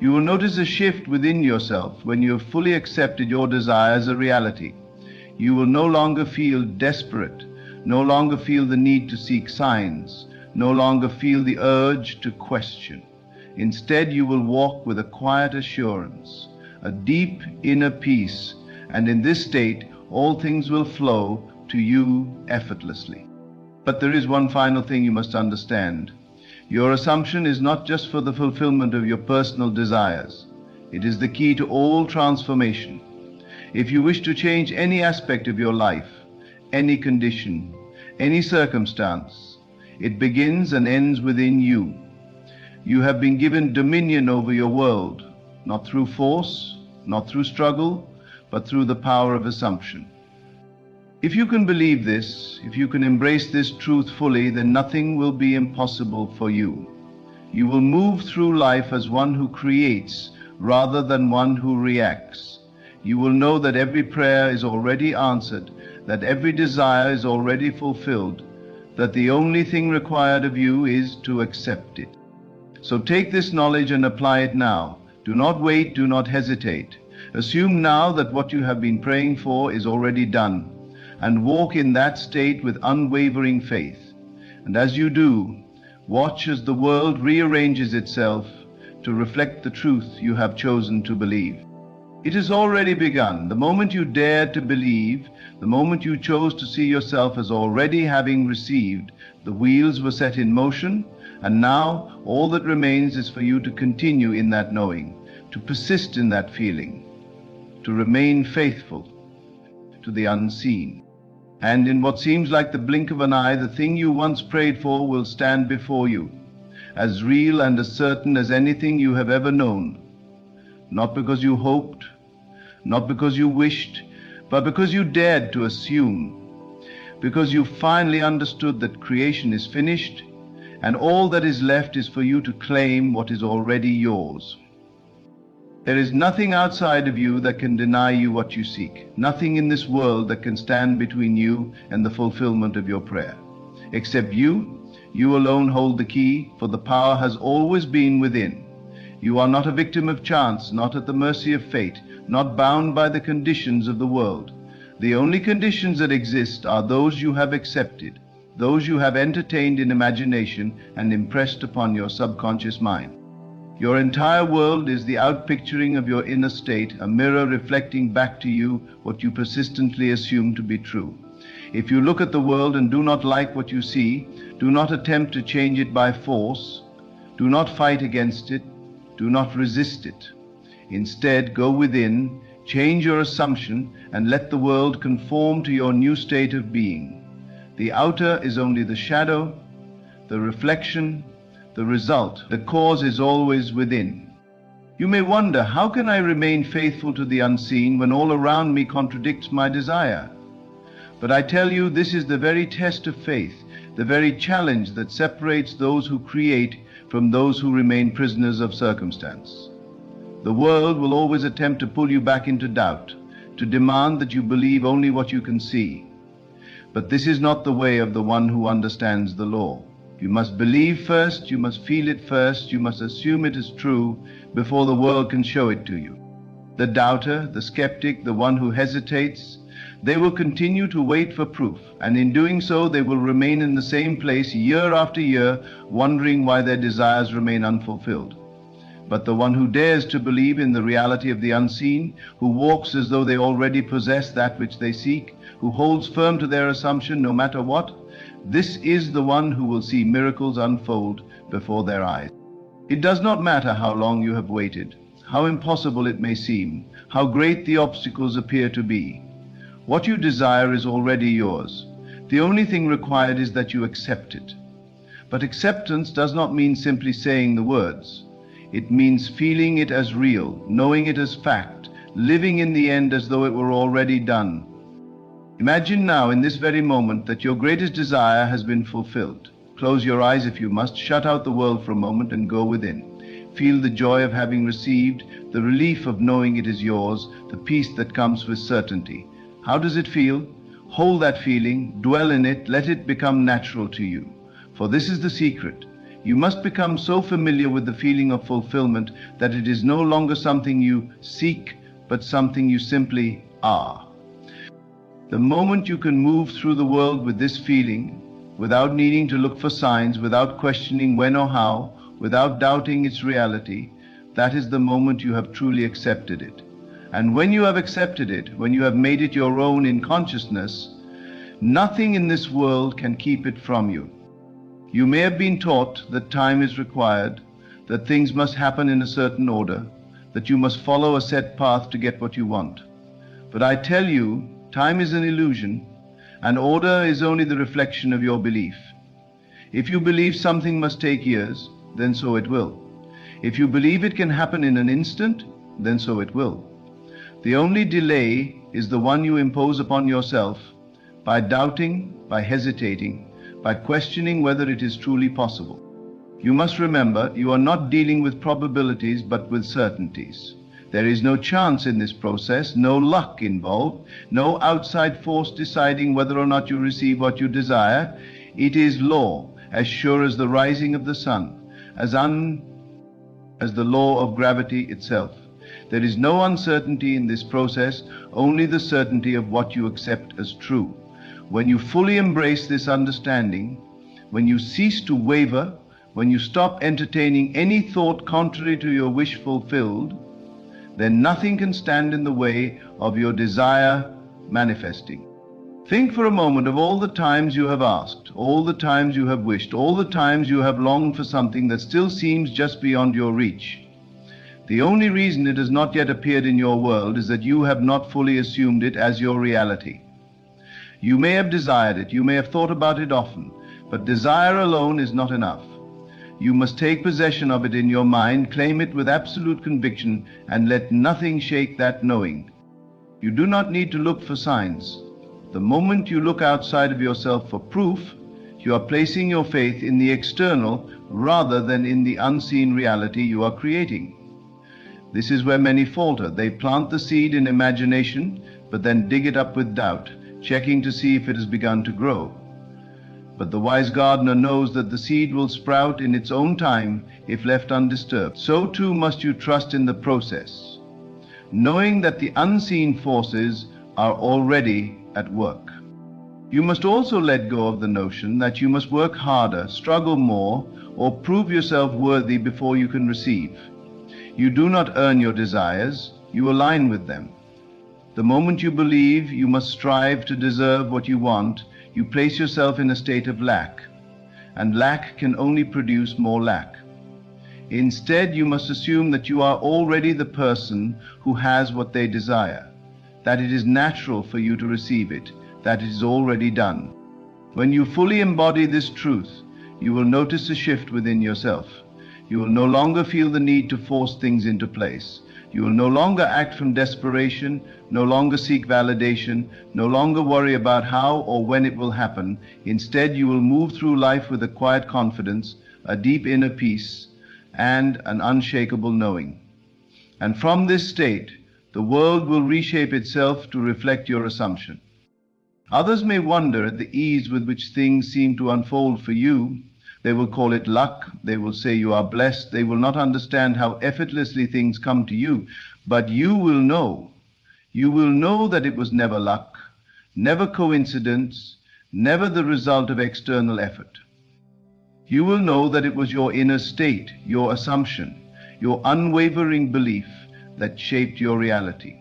You will notice a shift within yourself when you have fully accepted your desire as a reality. You will no longer feel desperate, no longer feel the need to seek signs, no longer feel the urge to question. Instead, you will walk with a quiet assurance, a deep inner peace, and in this state, all things will flow to you effortlessly. But there is one final thing you must understand. Your assumption is not just for the fulfillment of your personal desires. It is the key to all transformation. If you wish to change any aspect of your life, any condition, any circumstance, it begins and ends within you. You have been given dominion over your world, not through force, not through struggle, but through the power of assumption. If you can believe this, if you can embrace this truth fully, then nothing will be impossible for you. You will move through life as one who creates rather than one who reacts. You will know that every prayer is already answered, that every desire is already fulfilled, that the only thing required of you is to accept it. So take this knowledge and apply it now. Do not wait, do not hesitate. Assume now that what you have been praying for is already done, and walk in that state with unwavering faith. And as you do, watch as the world rearranges itself to reflect the truth you have chosen to believe. It has already begun. The moment you dared to believe, the moment you chose to see yourself as already having received, the wheels were set in motion, and now all that remains is for you to continue in that knowing, to persist in that feeling, to remain faithful to the unseen. And in what seems like the blink of an eye, the thing you once prayed for will stand before you, as real and as certain as anything you have ever known. Not because you hoped, not because you wished, but because you dared to assume, because you finally understood that creation is finished, and all that is left is for you to claim what is already yours. There is nothing outside of you that can deny you what you seek, nothing in this world that can stand between you and the fulfillment of your prayer. Except you alone hold the key, for the power has always been within. You are not a victim of chance, not at the mercy of fate, not bound by the conditions of the world. The only conditions that exist are those you have accepted, those you have entertained in imagination and impressed upon your subconscious mind. Your entire world is the outpicturing of your inner state, a mirror reflecting back to you what you persistently assume to be true. If you look at the world and do not like what you see, do not attempt to change it by force. Do not fight against it. Do not resist it. Instead, go within, change your assumption, and let the world conform to your new state of being. The outer is only the shadow, the reflection, the result. The cause is always within. You may wonder, how can I remain faithful to the unseen when all around me contradicts my desire? But I tell you, this is the very test of faith, the very challenge that separates those who create from those who remain prisoners of circumstance. The world will always attempt to pull you back into doubt, to demand that you believe only what you can see. But this is not the way of the one who understands the law. You must believe first, you must feel it first, you must assume it is true before the world can show it to you. The doubter, the skeptic, the one who hesitates, they will continue to wait for proof, and in doing so they will remain in the same place year after year, wondering why their desires remain unfulfilled. But the one who dares to believe in the reality of the unseen, who walks as though they already possess that which they seek, who holds firm to their assumption no matter what, this is the one who will see miracles unfold before their eyes. It does not matter how long you have waited, how impossible it may seem, how great the obstacles appear to be. What you desire is already yours. The only thing required is that you accept it. But acceptance does not mean simply saying the words. It means feeling it as real, knowing it as fact, living in the end as though it were already done. Imagine now, in this very moment, that your greatest desire has been fulfilled. Close your eyes if you must, shut out the world for a moment and go within. Feel the joy of having received, the relief of knowing it is yours, the peace that comes with certainty. How does it feel? Hold that feeling, dwell in it, let it become natural to you. For this is the secret. You must become so familiar with the feeling of fulfillment that it is no longer something you seek, but something you simply are. The moment you can move through the world with this feeling, without needing to look for signs, without questioning when or how, without doubting its reality, that is the moment you have truly accepted it. And when you have accepted it, when you have made it your own in consciousness, nothing in this world can keep it from you. You may have been taught that time is required, that things must happen in a certain order, that you must follow a set path to get what you want. But I tell you, time is an illusion, and order is only the reflection of your belief. If you believe something must take years, then so it will. If you believe it can happen in an instant, then so it will. The only delay is the one you impose upon yourself by doubting, by hesitating, by questioning whether it is truly possible. You must remember, you are not dealing with probabilities but with certainties. There is no chance in this process, no luck involved, no outside force deciding whether or not you receive what you desire. It is law, as sure as the rising of the sun, as the law of gravity itself. There is no uncertainty in this process, only the certainty of what you accept as true. When you fully embrace this understanding, when you cease to waver, when you stop entertaining any thought contrary to your wish fulfilled, then nothing can stand in the way of your desire manifesting. Think for a moment of all the times you have asked, all the times you have wished, all the times you have longed for something that still seems just beyond your reach. The only reason it has not yet appeared in your world is that you have not fully assumed it as your reality. You may have desired it, you may have thought about it often, but desire alone is not enough. You must take possession of it in your mind, claim it with absolute conviction, and let nothing shake that knowing. You do not need to look for signs. The moment you look outside of yourself for proof, you are placing your faith in the external rather than in the unseen reality you are creating. This is where many falter. They plant the seed in imagination, but then dig it up with doubt, checking to see if it has begun to grow. But the wise gardener knows that the seed will sprout in its own time if left undisturbed. So too must you trust in the process, knowing that the unseen forces are already at work. You must also let go of the notion that you must work harder, struggle more, or prove yourself worthy before you can receive. You do not earn your desires, you align with them. The moment you believe you must strive to deserve what you want, you place yourself in a state of lack, and lack can only produce more lack. Instead, you must assume that you are already the person who has what they desire, that it is natural for you to receive it, that it is already done. When you fully embody this truth, you will notice a shift within yourself. You will no longer feel the need to force things into place. You will no longer act from desperation, no longer seek validation, no longer worry about how or when it will happen. Instead, you will move through life with a quiet confidence, a deep inner peace, and an unshakable knowing. And from this state, the world will reshape itself to reflect your assumption. Others may wonder at the ease with which things seem to unfold for you. They will call it luck. They will say you are blessed. They will not understand how effortlessly things come to you. But you will know. You will know that it was never luck, never coincidence, never the result of external effort. You will know that it was your inner state, your assumption, your unwavering belief that shaped your reality.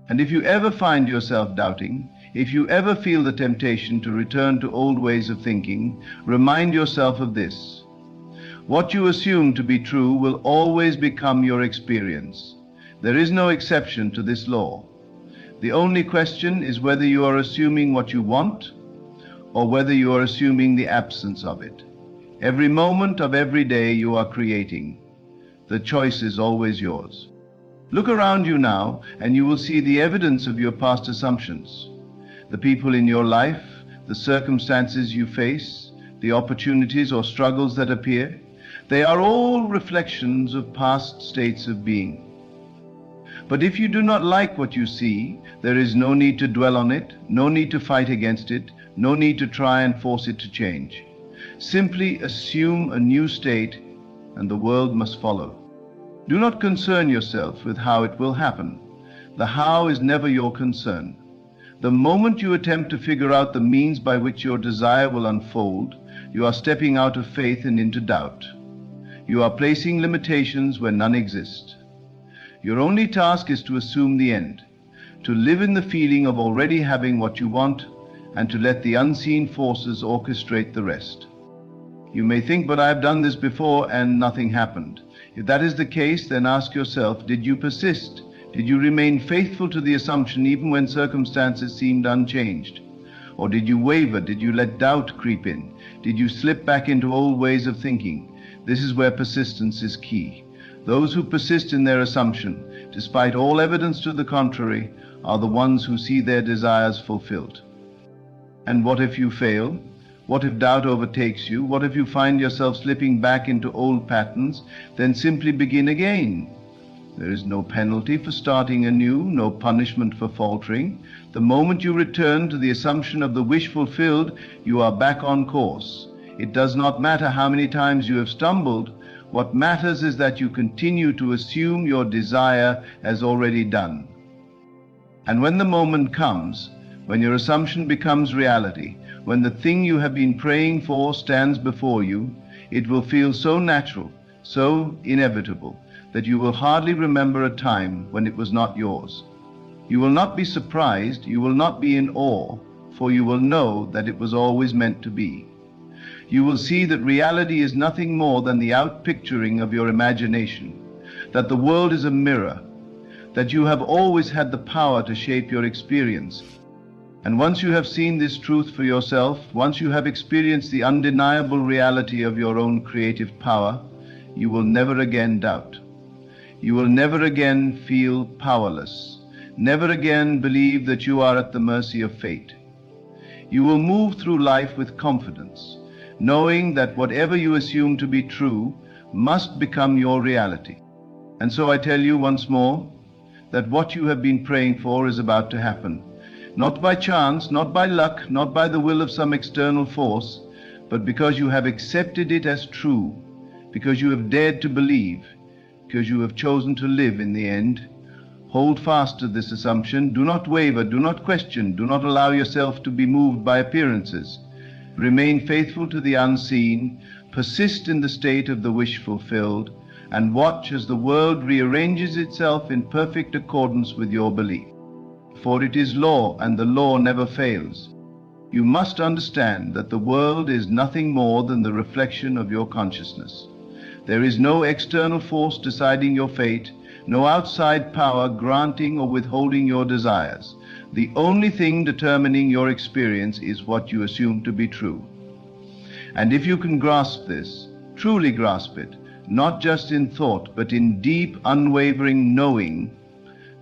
And if you ever find yourself doubting, if you ever feel the temptation to return to old ways of thinking, remind yourself of this. What you assume to be true will always become your experience. There is no exception to this law. The only question is whether you are assuming what you want or whether you are assuming the absence of it. Every moment of every day you are creating. The choice is always yours. Look around you now, and you will see the evidence of your past assumptions. The people in your life, the circumstances you face, the opportunities or struggles that appear, they are all reflections of past states of being. But if you do not like what you see, there is no need to dwell on it, no need to fight against it, no need to try and force it to change. Simply assume a new state, and the world must follow. Do not concern yourself with how it will happen. The how is never your concern. The moment you attempt to figure out the means by which your desire will unfold, you are stepping out of faith and into doubt. You are placing limitations where none exist. Your only task is to assume the end, to live in the feeling of already having what you want, and to let the unseen forces orchestrate the rest. You may think, but I have done this before and nothing happened. If that is the case, then ask yourself, did you persist? Did you remain faithful to the assumption even when circumstances seemed unchanged? Or did you waver? Did you let doubt creep in? Did you slip back into old ways of thinking? This is where persistence is key. Those who persist in their assumption, despite all evidence to the contrary, are the ones who see their desires fulfilled. And what if you fail? What if doubt overtakes you? What if you find yourself slipping back into old patterns? Then simply begin again. There is no penalty for starting anew, no punishment for faltering. The moment you return to the assumption of the wish fulfilled, you are back on course. It does not matter how many times you have stumbled. What matters is that you continue to assume your desire as already done. And when the moment comes, when your assumption becomes reality, when the thing you have been praying for stands before you, it will feel so natural, so inevitable, that you will hardly remember a time when it was not yours. You will not be surprised, you will not be in awe, for you will know that it was always meant to be. You will see that reality is nothing more than the outpicturing of your imagination, that the world is a mirror, that you have always had the power to shape your experience. And once you have seen this truth for yourself, once you have experienced the undeniable reality of your own creative power, you will never again doubt. You will never again feel powerless, never again believe that you are at the mercy of fate. You will move through life with confidence, knowing that whatever you assume to be true must become your reality. And so I tell you once more that what you have been praying for is about to happen. Not by chance, not by luck, not by the will of some external force, but because you have accepted it as true, because you have dared to believe, because you have chosen to live in the end. Hold fast to this assumption. Do not waver, do not question, do not allow yourself to be moved by appearances. Remain faithful to the unseen, persist in the state of the wish fulfilled, and watch as the world rearranges itself in perfect accordance with your belief. For it is law, and the law never fails. You must understand that the world is nothing more than the reflection of your consciousness. There is no external force deciding your fate, no outside power granting or withholding your desires. The only thing determining your experience is what you assume to be true. And if you can grasp this, truly grasp it, not just in thought, but in deep, unwavering knowing,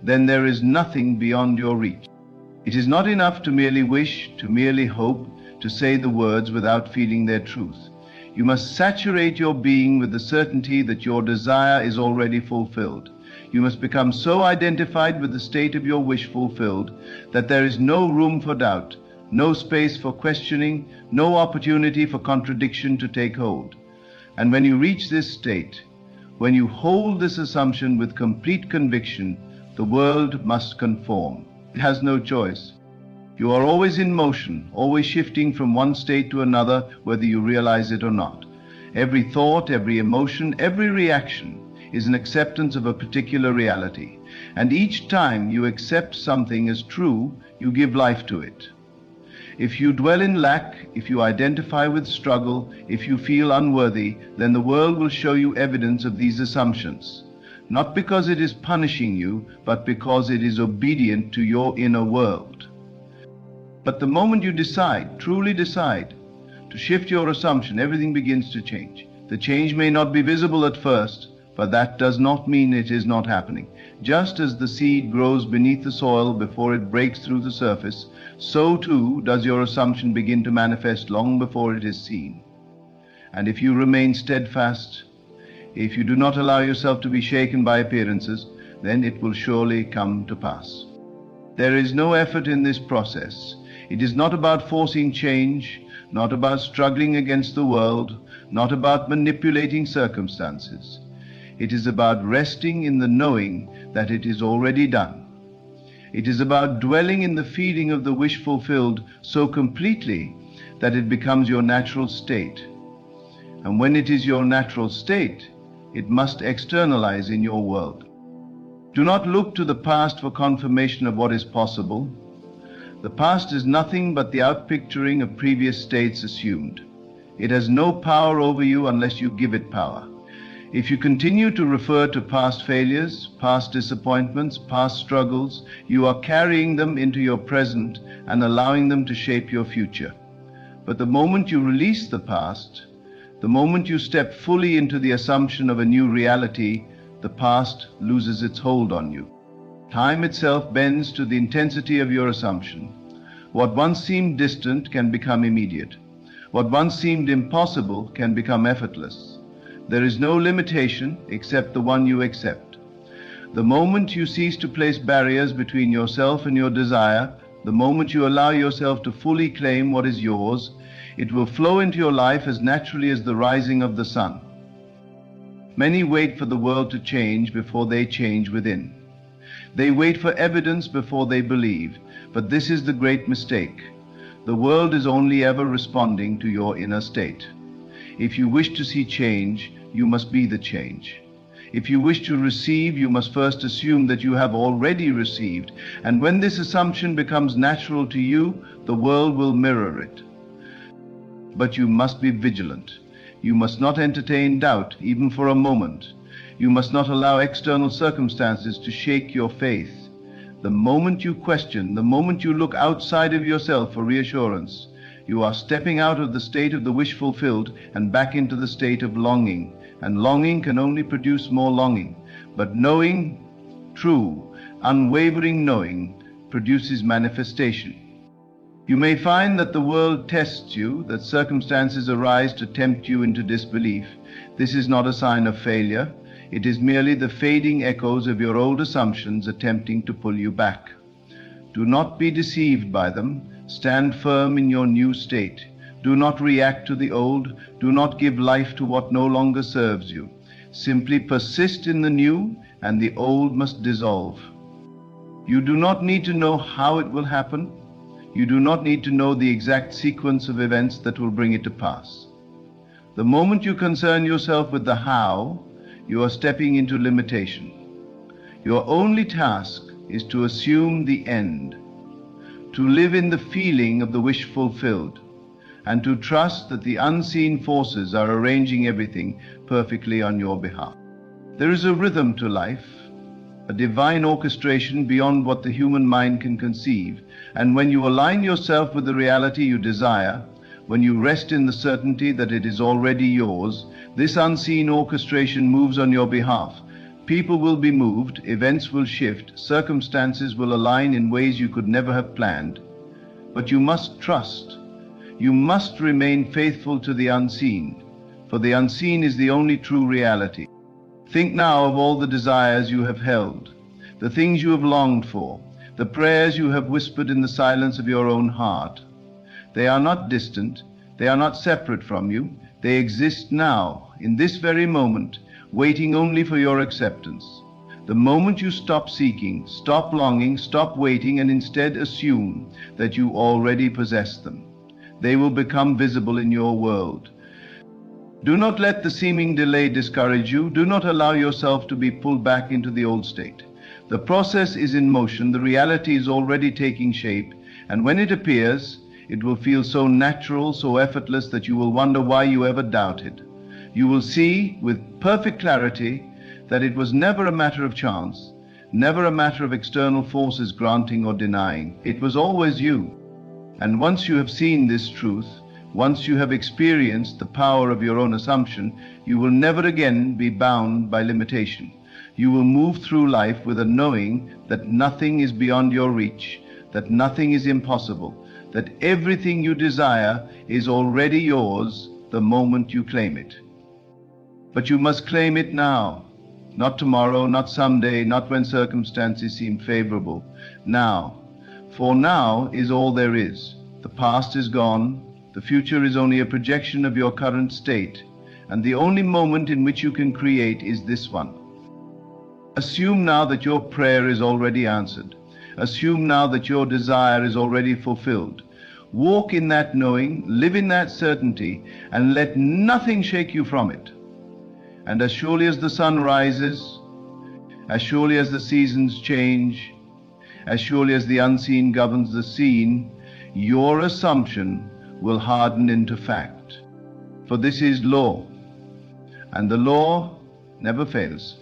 then there is nothing beyond your reach. It is not enough to merely wish, to merely hope, to say the words without feeling their truth. You must saturate your being with the certainty that your desire is already fulfilled. You must become so identified with the state of your wish fulfilled that there is no room for doubt, no space for questioning, no opportunity for contradiction to take hold. And when you reach this state, when you hold this assumption with complete conviction, the world must conform. It has no choice. You are always in motion, always shifting from one state to another, whether you realize it or not. Every thought, every emotion, every reaction is an acceptance of a particular reality. And each time you accept something as true, you give life to it. If you dwell in lack, if you identify with struggle, if you feel unworthy, then the world will show you evidence of these assumptions. Not because it is punishing you, but because it is obedient to your inner world. But the moment you decide, truly decide, to shift your assumption, everything begins to change. The change may not be visible at first, but that does not mean it is not happening. Just as the seed grows beneath the soil before it breaks through the surface, so too does your assumption begin to manifest long before it is seen. And if you remain steadfast, if you do not allow yourself to be shaken by appearances, then it will surely come to pass. There is no effort in this process. It is not about forcing change, not about struggling against the world, not about manipulating circumstances. It is about resting in the knowing that it is already done. It is about dwelling in the feeling of the wish fulfilled so completely that it becomes your natural state. And when it is your natural state, it must externalize in your world. Do not look to the past for confirmation of what is possible. The past is nothing but the outpicturing of previous states assumed. It has no power over you unless you give it power. If you continue to refer to past failures, past disappointments, past struggles, you are carrying them into your present and allowing them to shape your future. But the moment you release the past, the moment you step fully into the assumption of a new reality, the past loses its hold on you. Time itself bends to the intensity of your assumption. What once seemed distant can become immediate. What once seemed impossible can become effortless. There is no limitation except the one you accept. The moment you cease to place barriers between yourself and your desire, the moment you allow yourself to fully claim what is yours, it will flow into your life as naturally as the rising of the sun. Many wait for the world to change before they change within. They wait for evidence before they believe, but this is the great mistake. The world is only ever responding to your inner state. If you wish to see change, you must be the change. If you wish to receive, you must first assume that you have already received, and when this assumption becomes natural to you, the world will mirror it. But you must be vigilant. You must not entertain doubt, even for a moment. You must not allow external circumstances to shake your faith. The moment you question, the moment you look outside of yourself for reassurance, you are stepping out of the state of the wish fulfilled and back into the state of longing. And longing can only produce more longing. But knowing, true, unwavering knowing, produces manifestation. You may find that the world tests you, that circumstances arise to tempt you into disbelief. This is not a sign of failure. It is merely the fading echoes of your old assumptions attempting to pull you back. Do not be deceived by them. Stand firm in your new state. Do not react to the old. Do not give life to what no longer serves you. Simply persist in the new, and the old must dissolve. You do not need to know how it will happen. You do not need to know the exact sequence of events that will bring it to pass. The moment you concern yourself with the how, you are stepping into limitation. Your only task is to assume the end, to live in the feeling of the wish fulfilled, and to trust that the unseen forces are arranging everything perfectly on your behalf. There is a rhythm to life, a divine orchestration beyond what the human mind can conceive, and when you align yourself with the reality you desire, when you rest in the certainty that it is already yours, this unseen orchestration moves on your behalf. People will be moved, events will shift, circumstances will align in ways you could never have planned. But you must trust. You must remain faithful to the unseen, for the unseen is the only true reality. Think now of all the desires you have held, the things you have longed for, the prayers you have whispered in the silence of your own heart. They are not distant, they are not separate from you, they exist now, in this very moment, waiting only for your acceptance. The moment you stop seeking, stop longing, stop waiting, and instead assume that you already possess them, they will become visible in your world. Do not let the seeming delay discourage you. Do not allow yourself to be pulled back into the old state. The process is in motion, the reality is already taking shape, and when it appears, it will feel so natural, so effortless that you will wonder why you ever doubted. You will see with perfect clarity that it was never a matter of chance, never a matter of external forces granting or denying. It was always you. And once you have seen this truth, Once you have experienced the power of your own assumption, you will never again be bound by limitation. You will move through life with a knowing that nothing is beyond your reach, that nothing is impossible, that everything you desire is already yours the moment you claim it. But you must claim it now, not tomorrow, not someday, not when circumstances seem favorable. Now. For now is all there is. The past is gone. The future is only a projection of your current state, and the only moment in which you can create is this one. Assume now that your prayer is already answered. Assume now that your desire is already fulfilled. Walk in that knowing, live in that certainty, and let nothing shake you from it. And as surely as the sun rises, as surely as the seasons change, as surely as the unseen governs the seen, your assumption will harden into fact. For this is law, and the law never fails.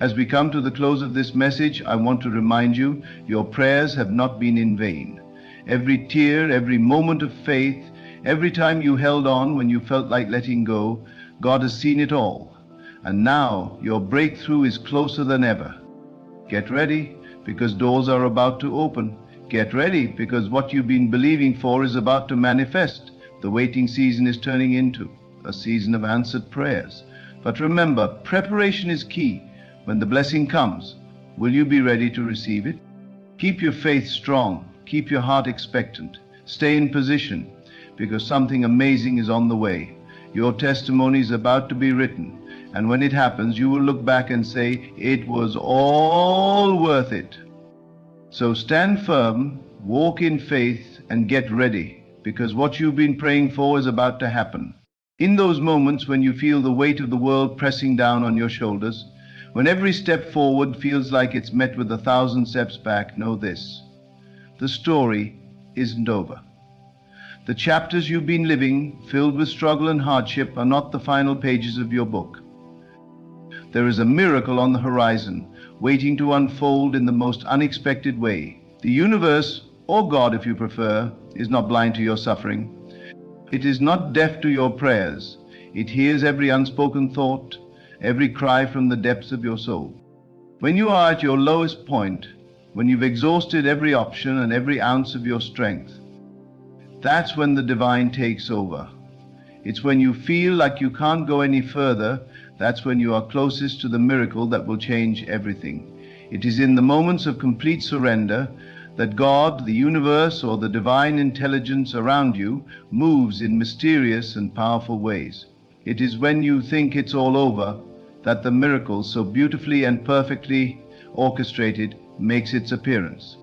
As we come to the close of this message, I want to remind you, your prayers have not been in vain. Every tear, every moment of faith, every time you held on when you felt like letting go, God has seen it all. And now your breakthrough is closer than ever. Get ready, because doors are about to open. Get ready, because what you've been believing for is about to manifest. The waiting season is turning into a season of answered prayers. But remember, preparation is key. When the blessing comes, will you be ready to receive it? Keep your faith strong. Keep your heart expectant. Stay in position, because something amazing is on the way. Your testimony is about to be written. And when it happens, you will look back and say, it was all worth it. So stand firm, walk in faith, and get ready, because what you've been praying for is about to happen. In those moments when you feel the weight of the world pressing down on your shoulders, when every step forward feels like it's met with 1,000 steps back, know this: the story isn't over. The chapters you've been living, filled with struggle and hardship, are not the final pages of your book. There is a miracle on the horizon, waiting to unfold in the most unexpected way. The universe, or God if you prefer, is not blind to your suffering. It is not deaf to your prayers. It hears every unspoken thought, every cry from the depths of your soul. When you are at your lowest point, when you've exhausted every option and every ounce of your strength, that's when the divine takes over. It's when you feel like you can't go any further, that's when you are closest to the miracle that will change everything. It is in the moments of complete surrender that God, the universe, or the divine intelligence around you moves in mysterious and powerful ways. It is when you think it's all over that the miracle, so beautifully and perfectly orchestrated, makes its appearance.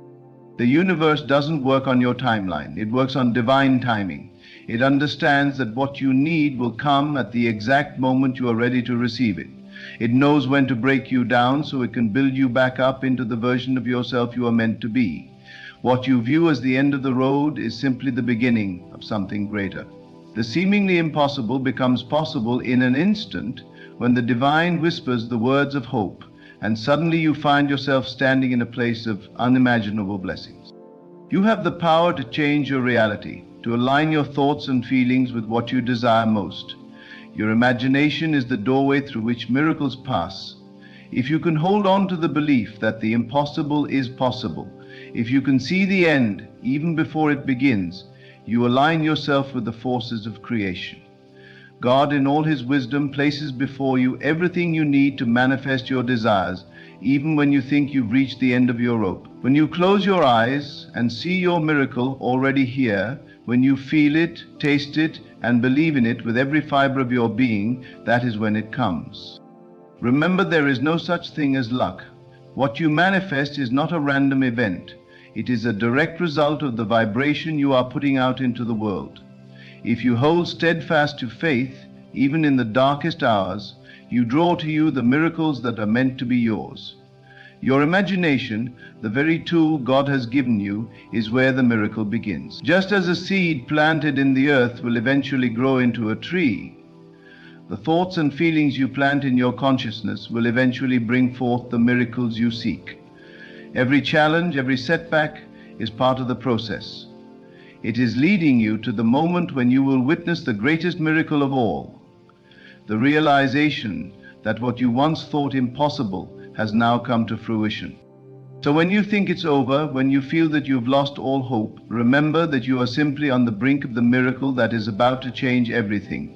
The universe doesn't work on your timeline. It works on divine timing. It understands that what you need will come at the exact moment you are ready to receive it. It knows when to break you down so it can build you back up into the version of yourself you are meant to be. What you view as the end of the road is simply the beginning of something greater. The seemingly impossible becomes possible in an instant when the divine whispers the words of hope, and suddenly you find yourself standing in a place of unimaginable blessings. You have the power to change your reality, to align your thoughts and feelings with what you desire most. Your imagination is the doorway through which miracles pass. If you can hold on to the belief that the impossible is possible, if you can see the end even before it begins, you align yourself with the forces of creation. God, in all His wisdom, places before you everything you need to manifest your desires, even when you think you've reached the end of your rope. When you close your eyes and see your miracle already here, when you feel it, taste it, and believe in it with every fiber of your being, that is when it comes. Remember, there is no such thing as luck. What you manifest is not a random event. It is a direct result of the vibration you are putting out into the world. If you hold steadfast to faith, even in the darkest hours, you draw to you the miracles that are meant to be yours. Your imagination, the very tool God has given you, is where the miracle begins. Just as a seed planted in the earth will eventually grow into a tree, the thoughts and feelings you plant in your consciousness will eventually bring forth the miracles you seek. Every challenge, every setback is part of the process. It is leading you to the moment when you will witness the greatest miracle of all, the realization that what you once thought impossible has now come to fruition. So when you think it's over, when you feel that you've lost all hope, remember that you are simply on the brink of the miracle that is about to change everything.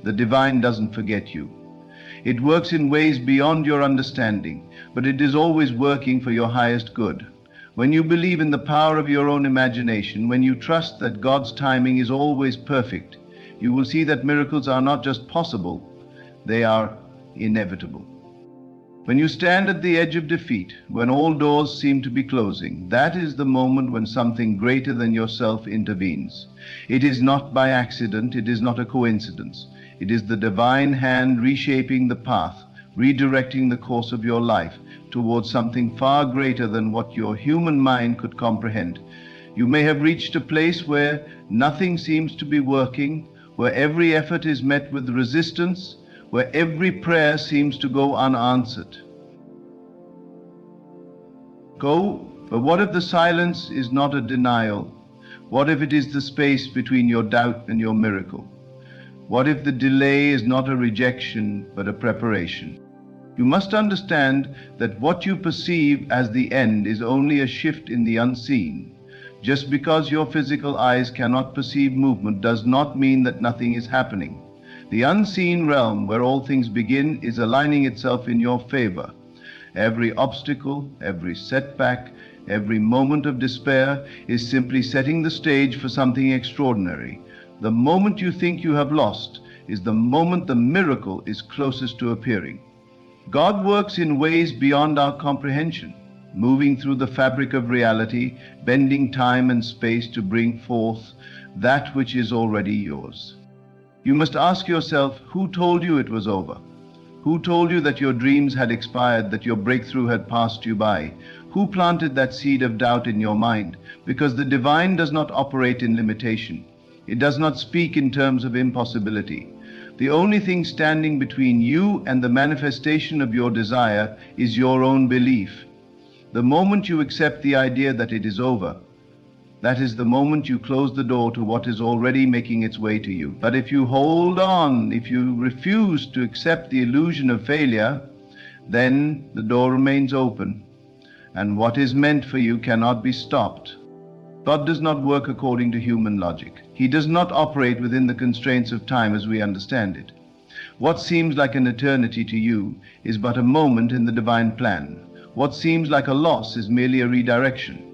The divine doesn't forget you. It works in ways beyond your understanding, but it is always working for your highest good. When you believe in the power of your own imagination, when you trust that God's timing is always perfect, you will see that miracles are not just possible, they are inevitable. When you stand at the edge of defeat, when all doors seem to be closing, that is the moment when something greater than yourself intervenes. It is not by accident, it is not a coincidence. It is the divine hand reshaping the path, redirecting the course of your life towards something far greater than what your human mind could comprehend. You may have reached a place where nothing seems to be working, where every effort is met with resistance, where every prayer seems to go unanswered. But what if the silence is not a denial? What if it is the space between your doubt and your miracle? What if the delay is not a rejection, but a preparation? You must understand that what you perceive as the end is only a shift in the unseen. Just because your physical eyes cannot perceive movement does not mean that nothing is happening. The unseen realm where all things begin is aligning itself in your favor. Every obstacle, every setback, every moment of despair is simply setting the stage for something extraordinary. The moment you think you have lost is the moment the miracle is closest to appearing. God works in ways beyond our comprehension, moving through the fabric of reality, bending time and space to bring forth that which is already yours. You must ask yourself, who told you it was over? Who told you that your dreams had expired, that your breakthrough had passed you by? Who planted that seed of doubt in your mind? Because the divine does not operate in limitation. It does not speak in terms of impossibility. The only thing standing between you and the manifestation of your desire is your own belief. The moment you accept the idea that it is over, that is the moment you close the door to what is already making its way to you. But if you hold on, if you refuse to accept the illusion of failure, then the door remains open, and what is meant for you cannot be stopped. God does not work according to human logic. He does not operate within the constraints of time as we understand it. What seems like an eternity to you is but a moment in the divine plan. What seems like a loss is merely a redirection.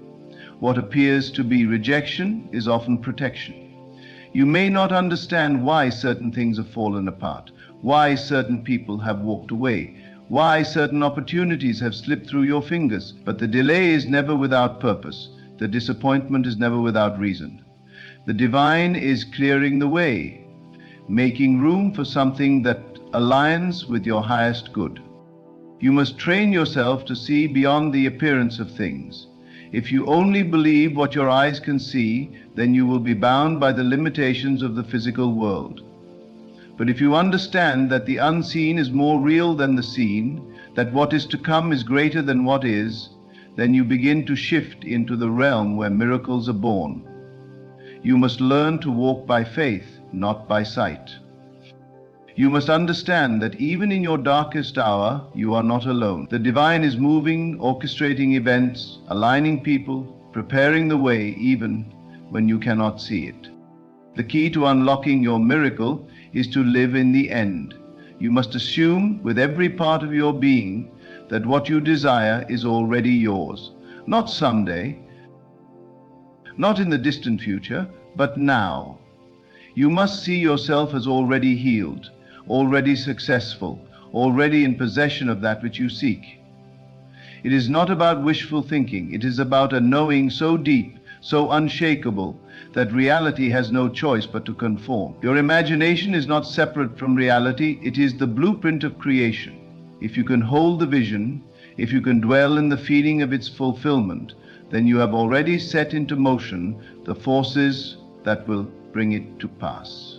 What appears to be rejection is often protection. You may not understand why certain things have fallen apart, why certain people have walked away, why certain opportunities have slipped through your fingers, but the delay is never without purpose. The disappointment is never without reason. The divine is clearing the way, making room for something that aligns with your highest good. You must train yourself to see beyond the appearance of things. If you only believe what your eyes can see, then you will be bound by the limitations of the physical world. But if you understand that the unseen is more real than the seen, that what is to come is greater than what is, then you begin to shift into the realm where miracles are born. You must learn to walk by faith, not by sight. You must understand that even in your darkest hour, you are not alone. The divine is moving, orchestrating events, aligning people, preparing the way even when you cannot see it. The key to unlocking your miracle is to live in the end. You must assume with every part of your being that what you desire is already yours. Not someday, not in the distant future, but now. You must see yourself as already healed, already successful, already in possession of that which you seek. It is not about wishful thinking. It is about a knowing so deep, so unshakable, that reality has no choice but to conform. Your imagination is not separate from reality. It is the blueprint of creation. If you can hold the vision, if you can dwell in the feeling of its fulfillment, then you have already set into motion the forces that will bring it to pass.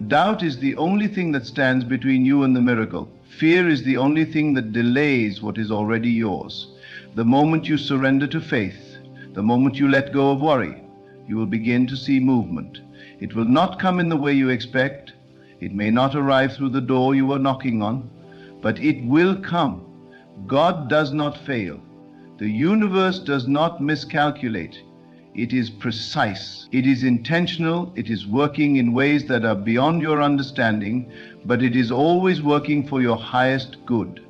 Doubt is the only thing that stands between you and the miracle. Fear is the only thing that delays what is already yours. The moment you surrender to faith, the moment you let go of worry, you will begin to see movement. It will not come in the way you expect. It may not arrive through the door you are knocking on, but it will come. God does not fail. The universe does not miscalculate. It is precise. It is intentional. It is working in ways that are beyond your understanding, but it is always working for your highest good.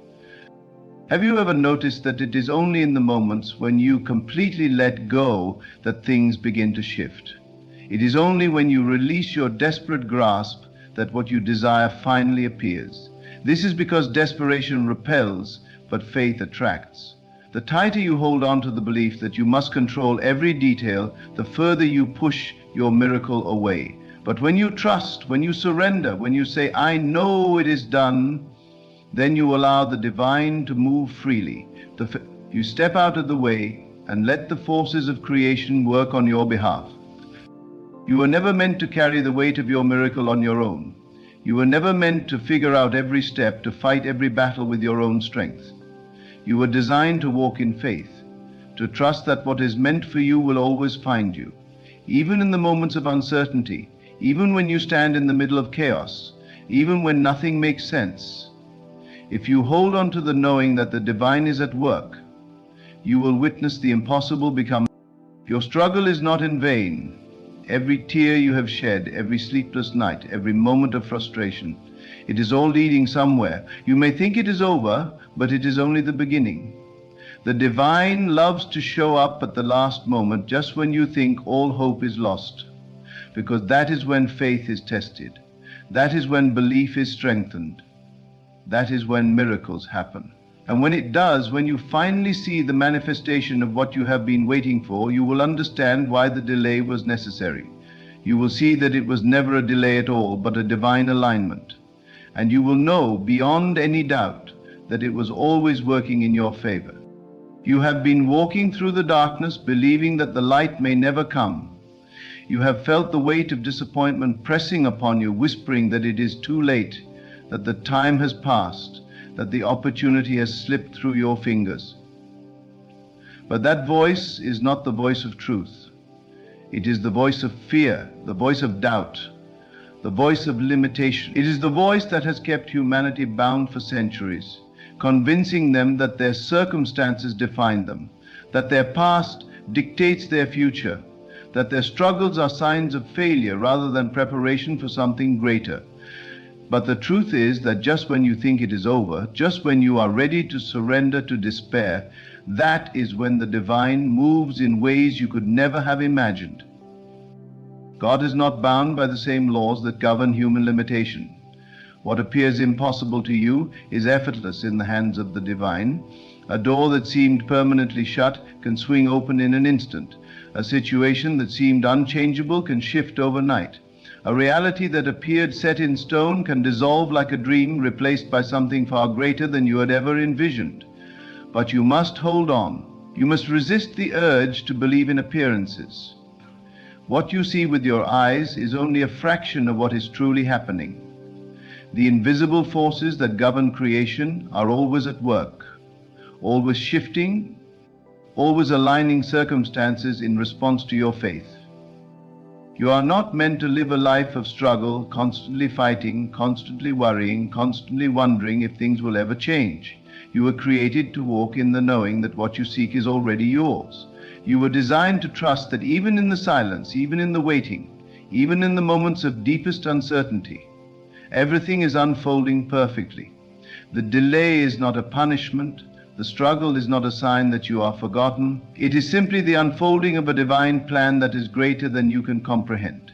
Have you ever noticed that it is only in the moments when you completely let go that things begin to shift? It is only when you release your desperate grasp that what you desire finally appears. This is because desperation repels, but faith attracts. The tighter you hold on to the belief that you must control every detail, the further you push your miracle away. But when you trust, when you surrender, when you say, I know it is done, then you allow the divine to move freely. You step out of the way and let the forces of creation work on your behalf. You were never meant to carry the weight of your miracle on your own. You were never meant to figure out every step, to fight every battle with your own strength. You were designed to walk in faith, to trust that what is meant for you will always find you. Even in the moments of uncertainty, even when you stand in the middle of chaos, even when nothing makes sense, if you hold on to the knowing that the divine is at work, you will witness the impossible become. Your struggle is not in vain. Every tear you have shed, every sleepless night, every moment of frustration, it is all leading somewhere. You may think it is over, but it is only the beginning. The divine loves to show up at the last moment, just when you think all hope is lost, because that is when faith is tested. That is when belief is strengthened. That is when miracles happen. And when it does, when you finally see the manifestation of what you have been waiting for, you will understand why the delay was necessary. You will see that it was never a delay at all, but a divine alignment. And you will know beyond any doubt that it was always working in your favor. You have been walking through the darkness, believing that the light may never come. You have felt the weight of disappointment pressing upon you, whispering that it is too late, that the time has passed, that the opportunity has slipped through your fingers. But that voice is not the voice of truth. It is the voice of fear, the voice of doubt, the voice of limitation. It is the voice that has kept humanity bound for centuries, convincing them that their circumstances define them, that their past dictates their future, that their struggles are signs of failure rather than preparation for something greater. But the truth is that just when you think it is over, just when you are ready to surrender to despair, that is when the divine moves in ways you could never have imagined. God is not bound by the same laws that govern human limitation. What appears impossible to you is effortless in the hands of the divine. A door that seemed permanently shut can swing open in an instant. A situation that seemed unchangeable can shift overnight. A reality that appeared set in stone can dissolve like a dream, replaced by something far greater than you had ever envisioned. But you must hold on. You must resist the urge to believe in appearances. What you see with your eyes is only a fraction of what is truly happening. The invisible forces that govern creation are always at work, always shifting, always aligning circumstances in response to your faith. You are not meant to live a life of struggle, constantly fighting, constantly worrying, constantly wondering if things will ever change. You were created to walk in the knowing that what you seek is already yours. You were designed to trust that even in the silence, even in the waiting, even in the moments of deepest uncertainty, everything is unfolding perfectly. The delay is not a punishment. The struggle is not a sign that you are forgotten. It is simply the unfolding of a divine plan that is greater than you can comprehend.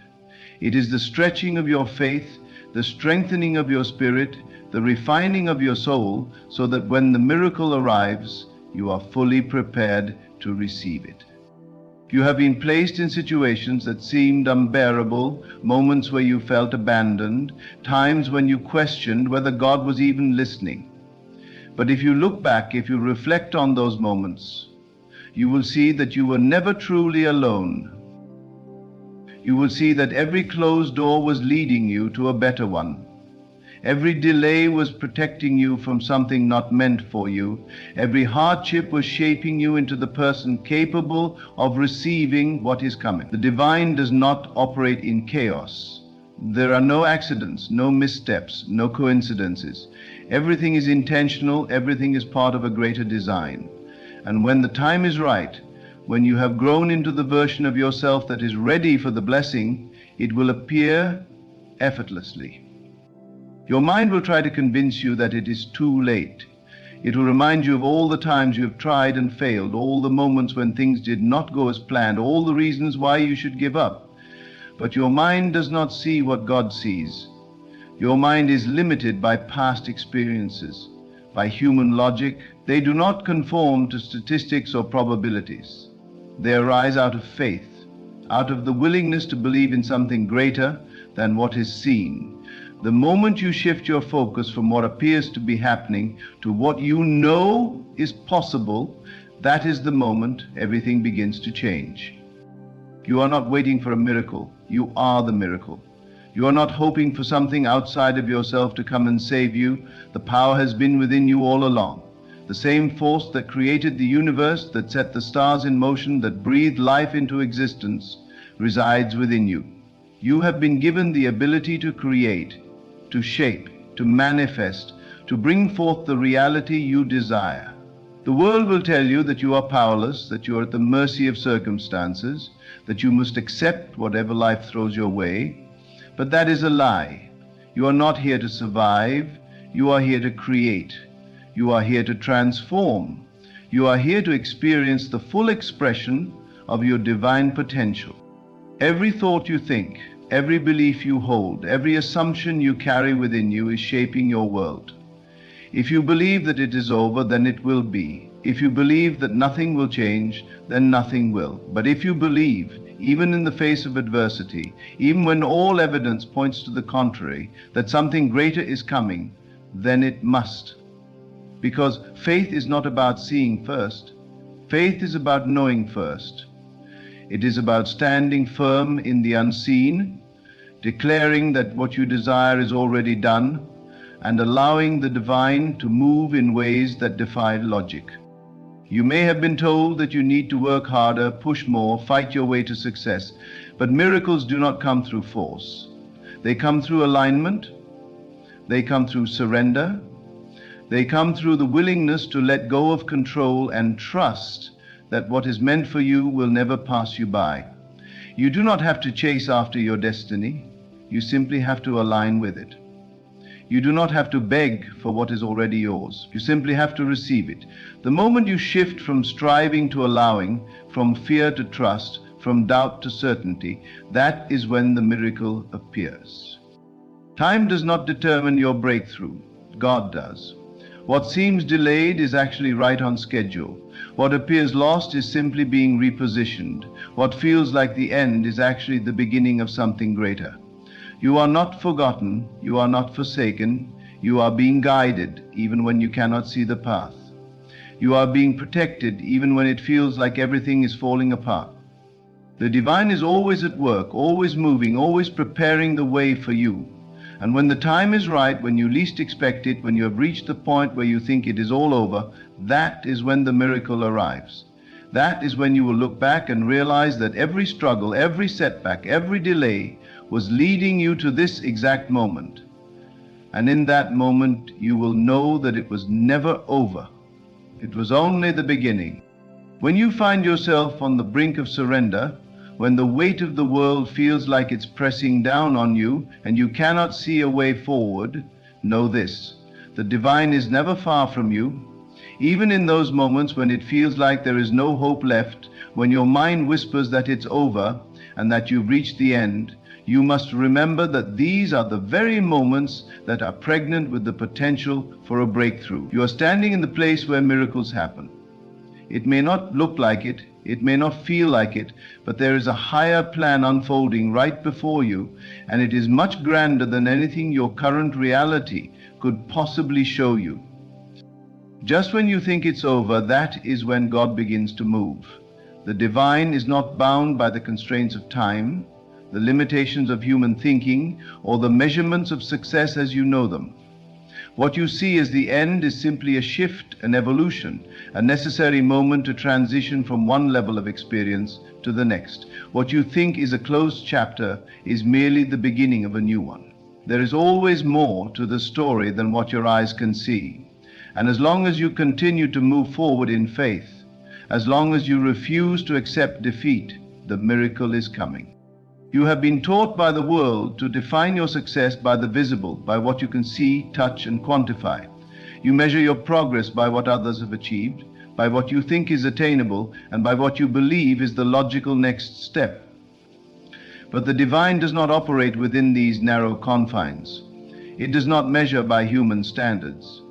It is the stretching of your faith, the strengthening of your spirit, the refining of your soul, so that when the miracle arrives, you are fully prepared to receive it. You have been placed in situations that seemed unbearable, moments where you felt abandoned, times when you questioned whether God was even listening. But if you look back, if you reflect on those moments, you will see that you were never truly alone. You will see that every closed door was leading you to a better one. Every delay was protecting you from something not meant for you. Every hardship was shaping you into the person capable of receiving what is coming. The divine does not operate in chaos. There are no accidents, no missteps, no coincidences. Everything is intentional, everything is part of a greater design. And when the time is right, when you have grown into the version of yourself that is ready for the blessing, it will appear effortlessly. Your mind will try to convince you that it is too late. It will remind you of all the times you have tried and failed, all the moments when things did not go as planned, all the reasons why you should give up. But your mind does not see what God sees. Your mind is limited by past experiences, by human logic. They do not conform to statistics or probabilities. They arise out of faith, out of the willingness to believe in something greater than what is seen. The moment you shift your focus from what appears to be happening to what you know is possible, that is the moment everything begins to change. You are not waiting for a miracle. You are the miracle. You are not hoping for something outside of yourself to come and save you. The power has been within you all along. The same force that created the universe, that set the stars in motion, that breathed life into existence, resides within you. You have been given the ability to create, to shape, to manifest, to bring forth the reality you desire. The world will tell you that you are powerless, that you are at the mercy of circumstances, that you must accept whatever life throws your way. But that is a lie. You are not here to survive. You are here to create. You are here to transform. You are here to experience the full expression of your divine potential. Every thought you think, every belief you hold, every assumption you carry within you is shaping your world. If you believe that it is over, then it will be. If you believe that nothing will change, then nothing will. But if you believe, even in the face of adversity, even when all evidence points to the contrary, that something greater is coming, then it must. Because faith is not about seeing first. Faith is about knowing first. It is about standing firm in the unseen, declaring that what you desire is already done, and allowing the divine to move in ways that defy logic. You may have been told that you need to work harder, push more, fight your way to success, but miracles do not come through force. They come through alignment. They come through surrender. They come through the willingness to let go of control and trust that what is meant for you will never pass you by. You do not have to chase after your destiny. You simply have to align with it. You do not have to beg for what is already yours. You simply have to receive it. The moment you shift from striving to allowing, from fear to trust, from doubt to certainty, that is when the miracle appears. Time does not determine your breakthrough. God does. What seems delayed is actually right on schedule. What appears lost is simply being repositioned. What feels like the end is actually the beginning of something greater. You are not forgotten. You are not forsaken. You are being guided even when you cannot see the path. You are being protected even when it feels like everything is falling apart. The divine is always at work, always moving, always preparing the way for you. And when the time is right, when you least expect it, when you have reached the point where you think it is all over, that is when the miracle arrives. That is when you will look back and realize that every struggle, every setback, every delay was leading you to this exact moment. And in that moment, you will know that it was never over. It was only the beginning. When you find yourself on the brink of surrender, when the weight of the world feels like it's pressing down on you and you cannot see a way forward, know this: the divine is never far from you. Even in those moments when it feels like there is no hope left, when your mind whispers that it's over and that you've reached the end, you must remember that these are the very moments that are pregnant with the potential for a breakthrough. You are standing in the place where miracles happen. It may not look like it, it may not feel like it, but there is a higher plan unfolding right before you, and it is much grander than anything your current reality could possibly show you. Just when you think it's over, that is when God begins to move. The divine is not bound by the constraints of time. the limitations of human thinking, or the measurements of success as you know them. What you see as the end is simply a shift, an evolution, a necessary moment to transition from one level of experience to the next. What you think is a closed chapter is merely the beginning of a new one. There is always more to the story than what your eyes can see. And as long as you continue to move forward in faith, as long as you refuse to accept defeat, the miracle is coming. You have been taught by the world to define your success by the visible, by what you can see, touch, and quantify. You measure your progress by what others have achieved, by what you think is attainable, and by what you believe is the logical next step. But the divine does not operate within these narrow confines. It does not measure by human standards.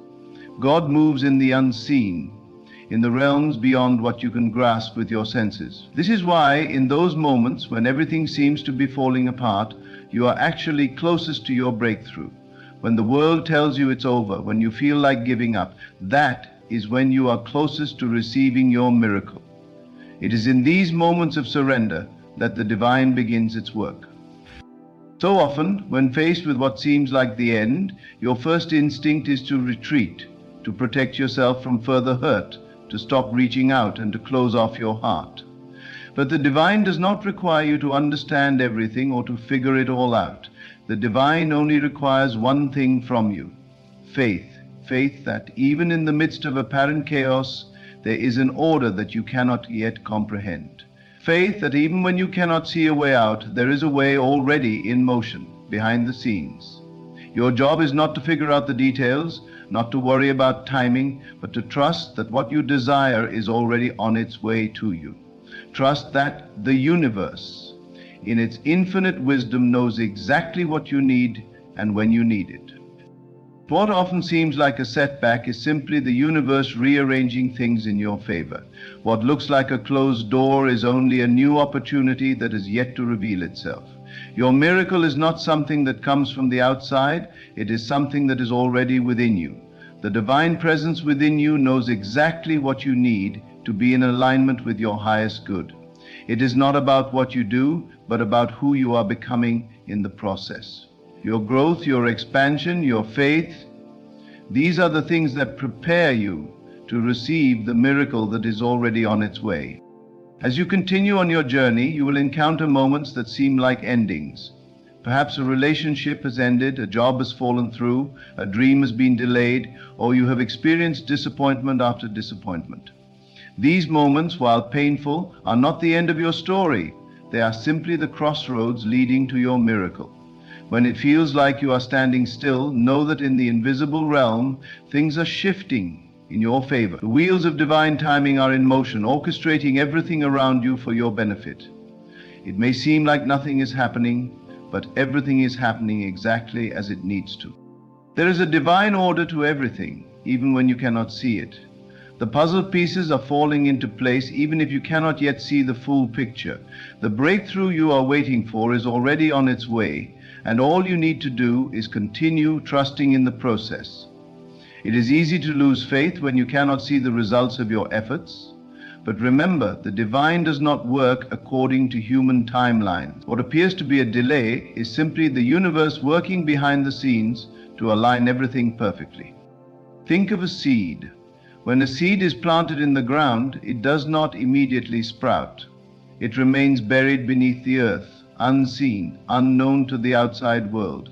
God moves in the unseen, in the realms beyond what you can grasp with your senses. This is why, in those moments when everything seems to be falling apart, you are actually closest to your breakthrough. When the world tells you it's over, when you feel like giving up, that is when you are closest to receiving your miracle. It is in these moments of surrender that the divine begins its work. So often, when faced with what seems like the end, your first instinct is to retreat, to protect yourself from further hurt, to stop reaching out and to close off your heart. But the divine does not require you to understand everything or to figure it all out. The divine only requires one thing from you: faith. Faith that even in the midst of apparent chaos, there is an order that you cannot yet comprehend. Faith that even when you cannot see a way out, there is a way already in motion, behind the scenes. Your job is not to figure out the details, not to worry about timing, but to trust that what you desire is already on its way to you. Trust that the universe, in its infinite wisdom, knows exactly what you need and when you need it. What often seems like a setback is simply the universe rearranging things in your favor. What looks like a closed door is only a new opportunity that is yet to reveal itself. Your miracle is not something that comes from the outside, it is something that is already within you. The divine presence within you knows exactly what you need to be in alignment with your highest good. It is not about what you do, but about who you are becoming in the process. Your growth, your expansion, your faith, these are the things that prepare you to receive the miracle that is already on its way. As you continue on your journey, you will encounter moments that seem like endings. Perhaps a relationship has ended, a job has fallen through, a dream has been delayed, or you have experienced disappointment after disappointment. These moments, while painful, are not the end of your story. They are simply the crossroads leading to your miracle. When it feels like you are standing still, know that in the invisible realm, things are shifting in your favor. The wheels of divine timing are in motion, orchestrating everything around you for your benefit. It may seem like nothing is happening, but everything is happening exactly as it needs to. There is a divine order to everything, even when you cannot see it. The puzzle pieces are falling into place even if you cannot yet see the full picture. The breakthrough you are waiting for is already on its way, and all you need to do is continue trusting in the process. It is easy to lose faith when you cannot see the results of your efforts. But remember, the divine does not work according to human timelines. What appears to be a delay is simply the universe working behind the scenes to align everything perfectly. Think of a seed. When a seed is planted in the ground, it does not immediately sprout. It remains buried beneath the earth, unseen, unknown to the outside world.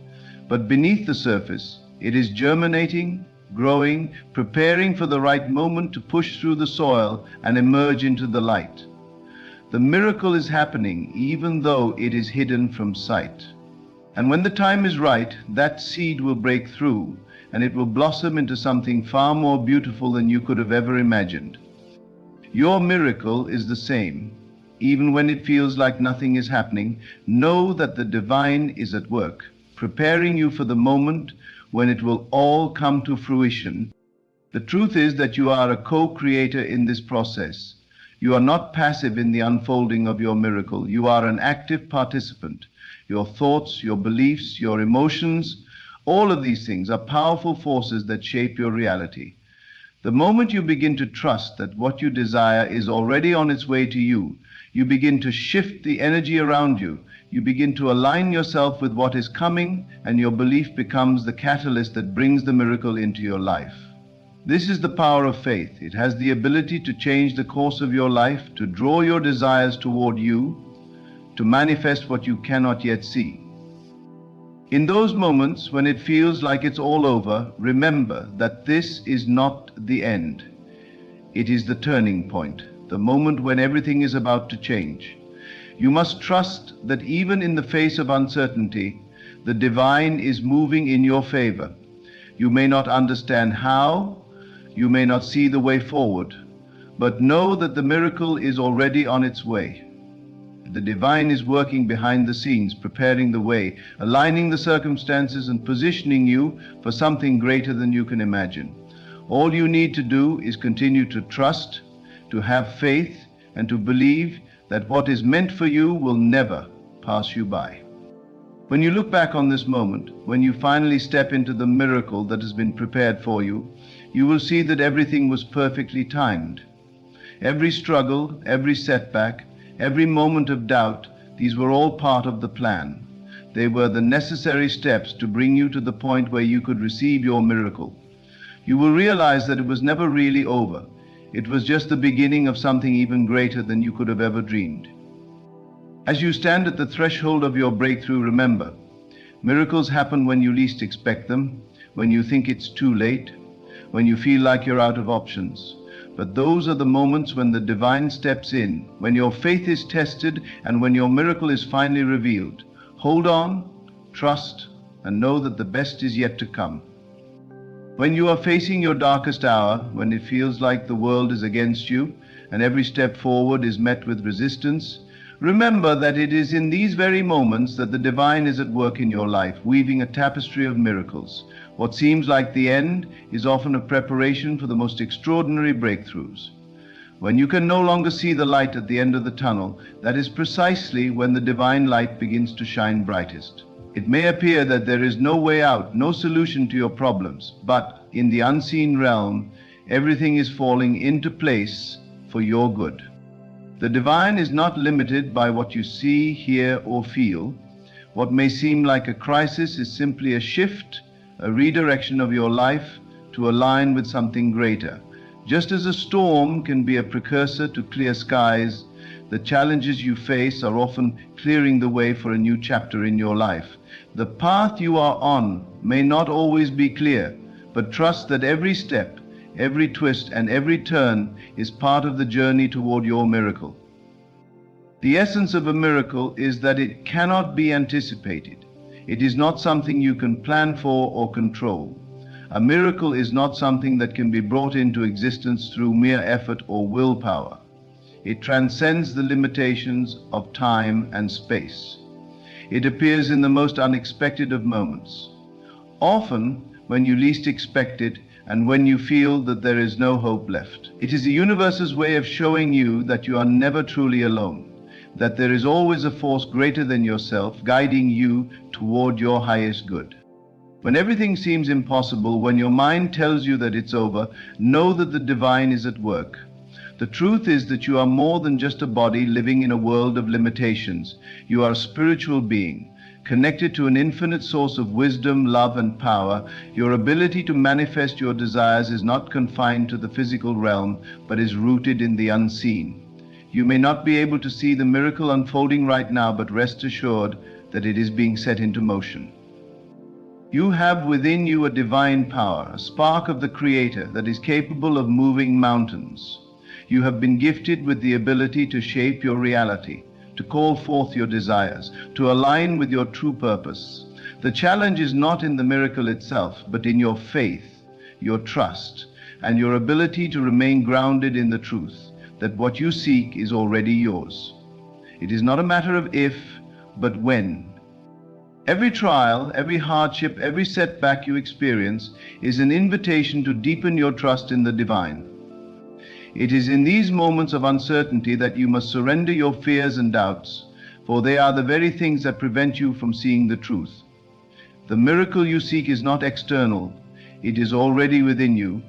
But beneath the surface, it is germinating, growing, preparing for the right moment to push through the soil and emerge into the light. The miracle is happening even though it is hidden from sight. And when the time is right, that seed will break through, and it will blossom into something far more beautiful than you could have ever imagined. Your miracle is the same. Even when it feels like nothing is happening, know that the divine is at work, preparing you for the moment when it will all come to fruition. The truth is that you are a co-creator in this process. You are not passive in the unfolding of your miracle. You are an active participant. Your thoughts, your beliefs, your emotions, all of these things are powerful forces that shape your reality. The moment you begin to trust that what you desire is already on its way to you, you begin to shift the energy around you. You begin to align yourself with what is coming, and your belief becomes the catalyst that brings the miracle into your life. This is the power of faith. It has the ability to change the course of your life, to draw your desires toward you, to manifest what you cannot yet see. In those moments when it feels like it's all over, remember that this is not the end. It is the turning point, the moment when everything is about to change. You must trust that even in the face of uncertainty, the divine is moving in your favor. You may not understand how, you may not see the way forward, but know that the miracle is already on its way. The divine is working behind the scenes, preparing the way, aligning the circumstances and positioning you for something greater than you can imagine. All you need to do is continue to trust, to have faith, and to believe that what is meant for you will never pass you by. When you look back on this moment, when you finally step into the miracle that has been prepared for you, you will see that everything was perfectly timed. Every struggle, every setback, every moment of doubt, these were all part of the plan. They were the necessary steps to bring you to the point where you could receive your miracle. You will realize that it was never really over. It was just the beginning of something even greater than you could have ever dreamed. As you stand at the threshold of your breakthrough, remember, miracles happen when you least expect them, when you think it's too late, when you feel like you're out of options. But those are the moments when the divine steps in, when your faith is tested, and when your miracle is finally revealed. Hold on, trust, and know that the best is yet to come. When you are facing your darkest hour, when it feels like the world is against you, and every step forward is met with resistance, remember that it is in these very moments that the divine is at work in your life, weaving a tapestry of miracles. What seems like the end is often a preparation for the most extraordinary breakthroughs. When you can no longer see the light at the end of the tunnel, that is precisely when the divine light begins to shine brightest. It may appear that there is no way out, no solution to your problems, but in the unseen realm, everything is falling into place for your good. The divine is not limited by what you see, hear, or feel. What may seem like a crisis is simply a shift, a redirection of your life to align with something greater. Just as a storm can be a precursor to clear skies, the challenges you face are often clearing the way for a new chapter in your life. The path you are on may not always be clear, but trust that every step, every twist, and every turn is part of the journey toward your miracle. The essence of a miracle is that it cannot be anticipated. It is not something you can plan for or control. A miracle is not something that can be brought into existence through mere effort or willpower. It transcends the limitations of time and space. It appears in the most unexpected of moments, often when you least expect it and when you feel that there is no hope left. It is the universe's way of showing you that you are never truly alone, that there is always a force greater than yourself guiding you toward your highest good. When everything seems impossible, when your mind tells you that it's over, know that the divine is at work. The truth is that you are more than just a body living in a world of limitations. You are a spiritual being, connected to an infinite source of wisdom, love, and power. Your ability to manifest your desires is not confined to the physical realm, but is rooted in the unseen. You may not be able to see the miracle unfolding right now, but rest assured that it is being set into motion. You have within you a divine power, a spark of the Creator that is capable of moving mountains. You have been gifted with the ability to shape your reality, to call forth your desires, to align with your true purpose. The challenge is not in the miracle itself, but in your faith, your trust, and your ability to remain grounded in the truth that what you seek is already yours. It is not a matter of if, but when. Every trial, every hardship, every setback you experience is an invitation to deepen your trust in the divine. It is in these moments of uncertainty that you must surrender your fears and doubts, for they are the very things that prevent you from seeing the truth. The miracle you seek is not external, it is already within you,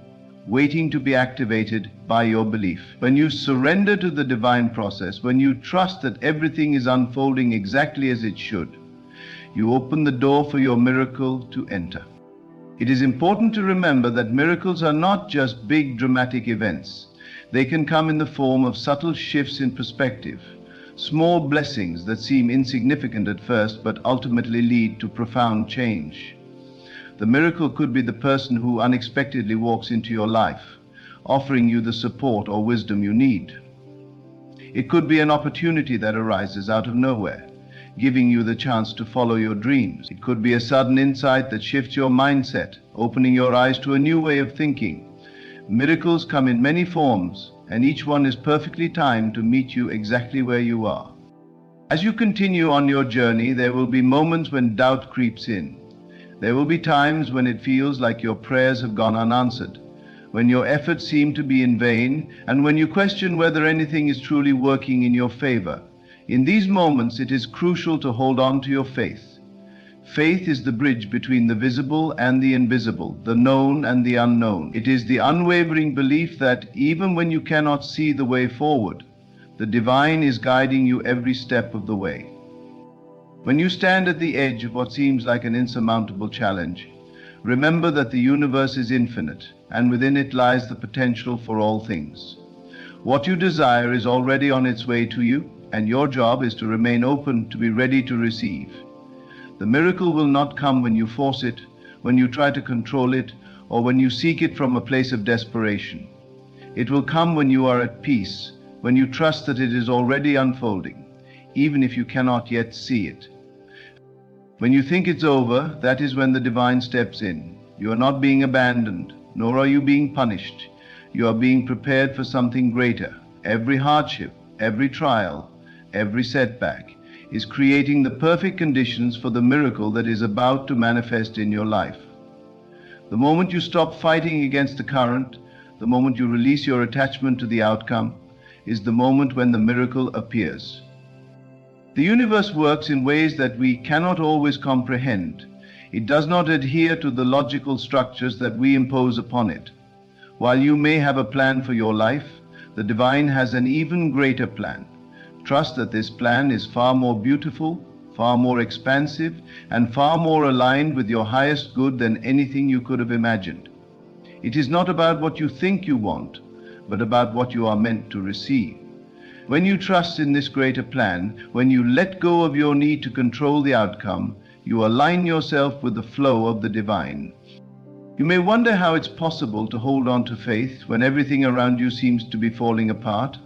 waiting to be activated by your belief. When you surrender to the divine process, when you trust that everything is unfolding exactly as it should, you open the door for your miracle to enter. It is important to remember that miracles are not just big dramatic events. They can come in the form of subtle shifts in perspective, small blessings that seem insignificant at first but ultimately lead to profound change. The miracle could be the person who unexpectedly walks into your life, offering you the support or wisdom you need. It could be an opportunity that arises out of nowhere, giving you the chance to follow your dreams. It could be a sudden insight that shifts your mindset, opening your eyes to a new way of thinking. Miracles come in many forms, and each one is perfectly timed to meet you exactly where you are. As you continue on your journey, there will be moments when doubt creeps in. There will be times when it feels like your prayers have gone unanswered, when your efforts seem to be in vain, and when you question whether anything is truly working in your favor. In these moments, it is crucial to hold on to your faith. Faith is the bridge between the visible and the invisible, the known and the unknown. It is the unwavering belief that even when you cannot see the way forward, the divine is guiding you every step of the way. When you stand at the edge of what seems like an insurmountable challenge, remember that the universe is infinite, and within it lies the potential for all things. What you desire is already on its way to you, and your job is to remain open, to be ready to receive. The miracle will not come when you force it, when you try to control it, or when you seek it from a place of desperation. It will come when you are at peace, when you trust that it is already unfolding, even if you cannot yet see it. When you think it's over, that is when the divine steps in. You are not being abandoned, nor are you being punished. You are being prepared for something greater. Every hardship, every trial, every setback is creating the perfect conditions for the miracle that is about to manifest in your life. The moment you stop fighting against the current, the moment you release your attachment to the outcome, is the moment when the miracle appears. The universe works in ways that we cannot always comprehend. It does not adhere to the logical structures that we impose upon it. While you may have a plan for your life, the divine has an even greater plan. Trust that this plan is far more beautiful, far more expansive, and far more aligned with your highest good than anything you could have imagined. It is not about what you think you want, but about what you are meant to receive. When you trust in this greater plan, when you let go of your need to control the outcome, you align yourself with the flow of the divine. You may wonder how it's possible to hold on to faith when everything around you seems to be falling apart.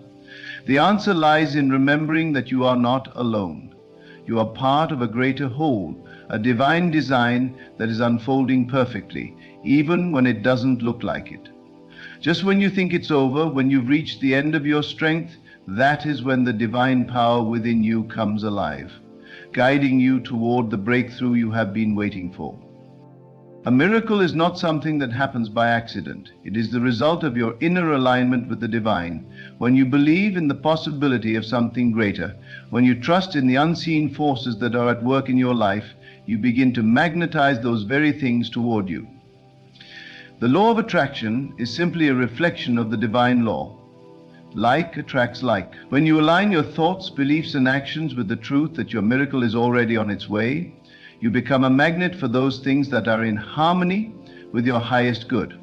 The answer lies in remembering that you are not alone. You are part of a greater whole, a divine design that is unfolding perfectly, even when it doesn't look like it. Just when you think it's over, when you've reached the end of your strength, that is when the divine power within you comes alive, guiding you toward the breakthrough you have been waiting for. A miracle is not something that happens by accident. It is the result of your inner alignment with the divine. When you believe in the possibility of something greater, when you trust in the unseen forces that are at work in your life, you begin to magnetize those very things toward you. The law of attraction is simply a reflection of the divine law. Like attracts like. When you align your thoughts, beliefs, and actions with the truth that your miracle is already on its way, you become a magnet for those things that are in harmony with your highest good.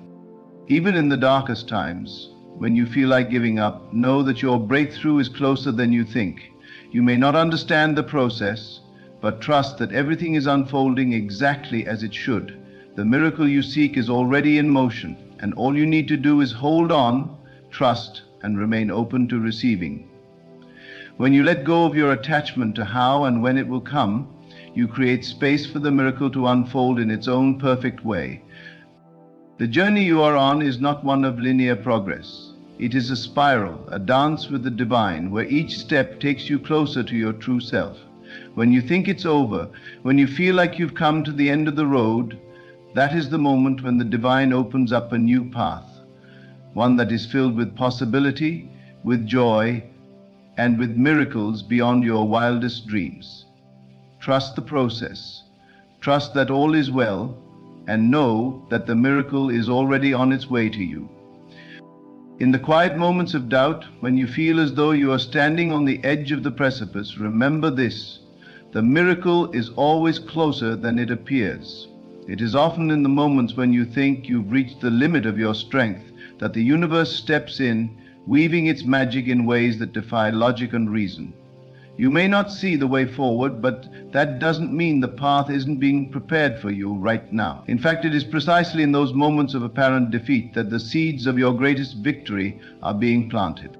Even in the darkest times, when you feel like giving up, know that your breakthrough is closer than you think. You may not understand the process, but trust that everything is unfolding exactly as it should. The miracle you seek is already in motion, and all you need to do is hold on, trust, and remain open to receiving. When you let go of your attachment to how and when it will come, you create space for the miracle to unfold in its own perfect way. The journey you are on is not one of linear progress. It is a spiral, a dance with the divine, where each step takes you closer to your true self. When you think it's over, when you feel like you've come to the end of the road, that is the moment when the divine opens up a new path, one that is filled with possibility, with joy, and with miracles beyond your wildest dreams. Trust the process. Trust that all is well, and know that the miracle is already on its way to you. In the quiet moments of doubt, when you feel as though you are standing on the edge of the precipice, remember this: the miracle is always closer than it appears. It is often in the moments when you think you've reached the limit of your strength that the universe steps in, weaving its magic in ways that defy logic and reason. You may not see the way forward, but that doesn't mean the path isn't being prepared for you right now. In fact, it is precisely in those moments of apparent defeat that the seeds of your greatest victory are being planted.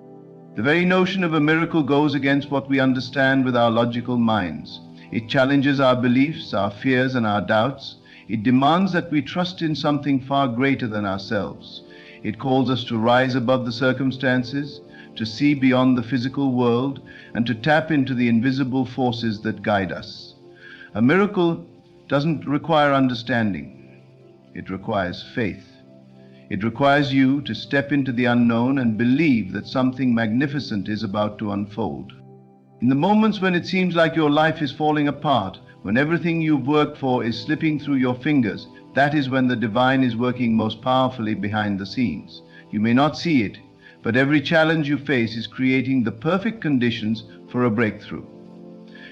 The very notion of a miracle goes against what we understand with our logical minds. It challenges our beliefs, our fears, and our doubts. It demands that we trust in something far greater than ourselves. It calls us to rise above the circumstances, to see beyond the physical world, and to tap into the invisible forces that guide us. A miracle doesn't require understanding. It requires faith. It requires you to step into the unknown and believe that something magnificent is about to unfold. In the moments when it seems like your life is falling apart, when everything you've worked for is slipping through your fingers, that is when the divine is working most powerfully behind the scenes. You may not see it, but every challenge you face is creating the perfect conditions for a breakthrough.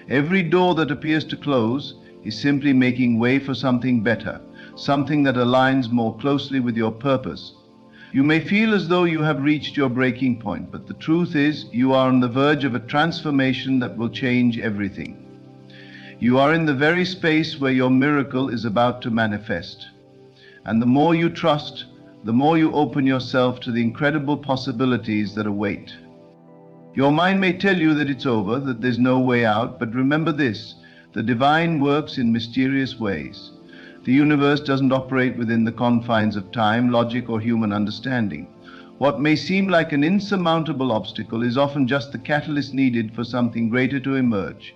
Every door that appears to close is simply making way for something better, something that aligns more closely with your purpose. You may feel as though you have reached your breaking point, but the truth is you are on the verge of a transformation that will change everything. You are in the very space where your miracle is about to manifest. And the more you trust, the more you open yourself to the incredible possibilities that await. Your mind may tell you that it's over, that there's no way out, but remember this: the divine works in mysterious ways. The universe doesn't operate within the confines of time, logic, or human understanding. What may seem like an insurmountable obstacle is often just the catalyst needed for something greater to emerge.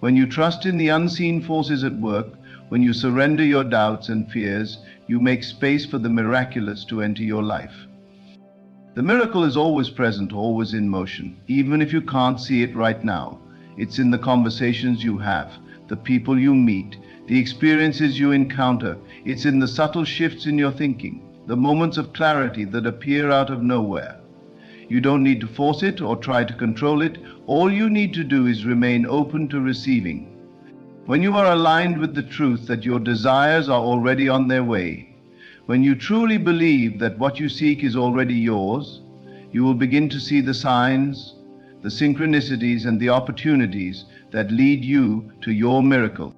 When you trust in the unseen forces at work, when you surrender your doubts and fears, you make space for the miraculous to enter your life. The miracle is always present, always in motion, even if you can't see it right now. It's in the conversations you have, the people you meet, the experiences you encounter. It's in the subtle shifts in your thinking, the moments of clarity that appear out of nowhere. You don't need to force it or try to control it. All you need to do is remain open to receiving. When you are aligned with the truth that your desires are already on their way, when you truly believe that what you seek is already yours, you will begin to see the signs, the synchronicities, and the opportunities that lead you to your miracle.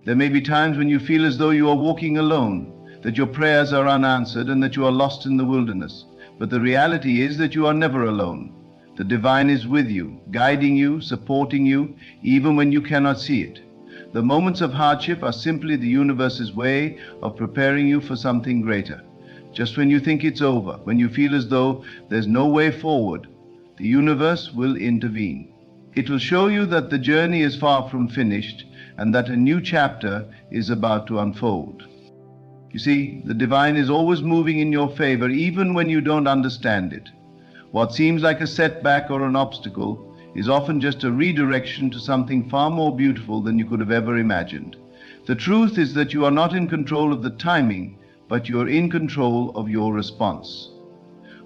There may be times when you feel as though you are walking alone, that your prayers are unanswered, and that you are lost in the wilderness. But the reality is that you are never alone. The divine is with you, guiding you, supporting you, even when you cannot see it. The moments of hardship are simply the universe's way of preparing you for something greater. Just when you think it's over, when you feel as though there's no way forward, the universe will intervene. It will show you that the journey is far from finished and that a new chapter is about to unfold. You see, the divine is always moving in your favor, even when you don't understand it. What seems like a setback or an obstacle is often just a redirection to something far more beautiful than you could have ever imagined. The truth is that you are not in control of the timing, but you are in control of your response.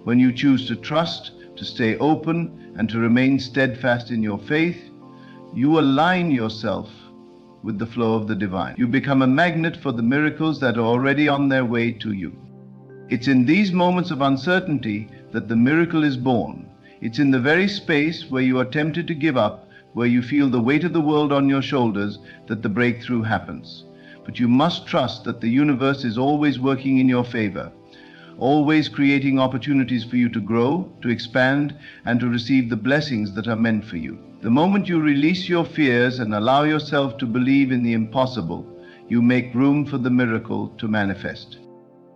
When you choose to trust, to stay open, and to remain steadfast in your faith, you align yourself with the flow of the divine. You become a magnet for the miracles that are already on their way to you. It's in these moments of uncertainty that the miracle is born. It's in the very space where you are tempted to give up, where you feel the weight of the world on your shoulders, that the breakthrough happens. But you must trust that the universe is always working in your favor, always creating opportunities for you to grow, to expand, and to receive the blessings that are meant for you. The moment you release your fears and allow yourself to believe in the impossible, you make room for the miracle to manifest.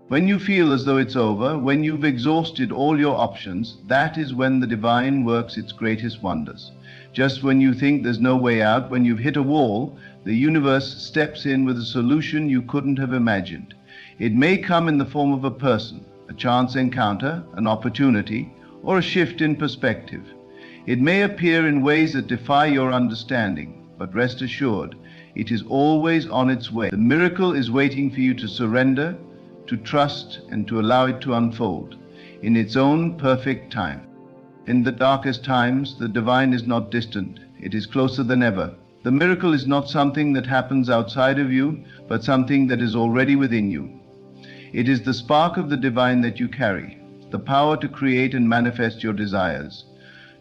When you feel as though it's over, when you've exhausted all your options, that is when the divine works its greatest wonders. Just when you think there's no way out, when you've hit a wall, the universe steps in with a solution you couldn't have imagined. It may come in the form of a person, a chance encounter, an opportunity, or a shift in perspective. It may appear in ways that defy your understanding, but rest assured, it is always on its way. The miracle is waiting for you to surrender, to trust, and to allow it to unfold. in its own perfect time. In the darkest times, the divine is not distant. It is closer than ever. The miracle is not something that happens outside of you, but something that is already within you. It is the spark of the divine that you carry, the power to create and manifest your desires.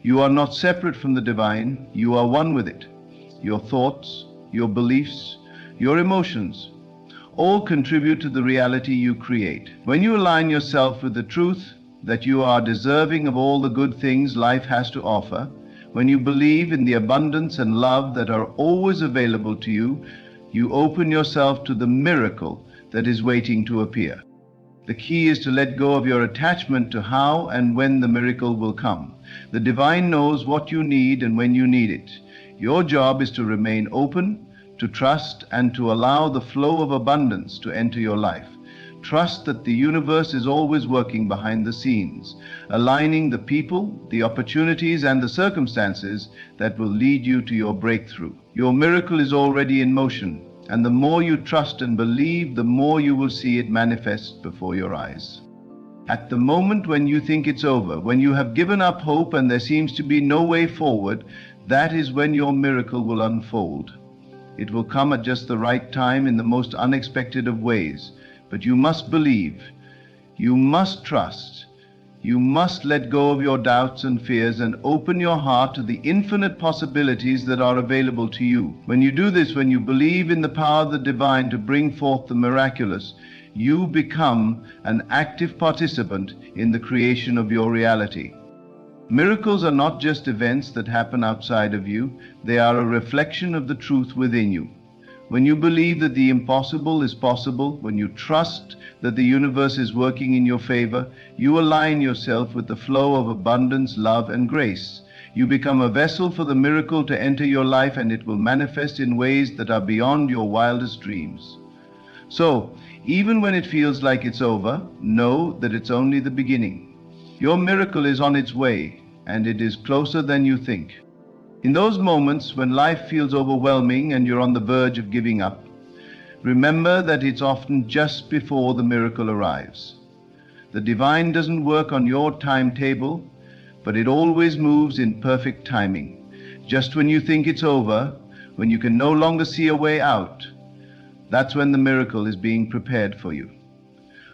You are not separate from the divine, you are one with it. Your thoughts, your beliefs, your emotions, all contribute to the reality you create. When you align yourself with the truth that you are deserving of all the good things life has to offer, when you believe in the abundance and love that are always available to you, you open yourself to the miracle that is waiting to appear. The key is to let go of your attachment to how and when the miracle will come. The divine knows what you need and when you need it. Your job is to remain open, to trust, and to allow the flow of abundance to enter your life. Trust that the universe is always working behind the scenes, aligning the people, the opportunities, and the circumstances that will lead you to your breakthrough. Your miracle is already in motion, and the more you trust and believe, the more you will see it manifest before your eyes. At the moment when you think it's over, when you have given up hope and there seems to be no way forward, that is when your miracle will unfold. It will come at just the right time in the most unexpected of ways. But you must believe, you must trust, you must let go of your doubts and fears and open your heart to the infinite possibilities that are available to you. When you do this, when you believe in the power of the divine to bring forth the miraculous, you become an active participant in the creation of your reality. Miracles are not just events that happen outside of you, they are a reflection of the truth within you. When you believe that the impossible is possible, when you trust that the universe is working in your favor, you align yourself with the flow of abundance, love, and grace. You become a vessel for the miracle to enter your life, and it will manifest in ways that are beyond your wildest dreams. So, even when it feels like it's over, know that it's only the beginning. Your miracle is on its way, and it is closer than you think. In those moments when life feels overwhelming and you're on the verge of giving up, remember that it's often just before the miracle arrives. The divine doesn't work on your timetable, but it always moves in perfect timing. Just when you think it's over, when you can no longer see a way out, that's when the miracle is being prepared for you.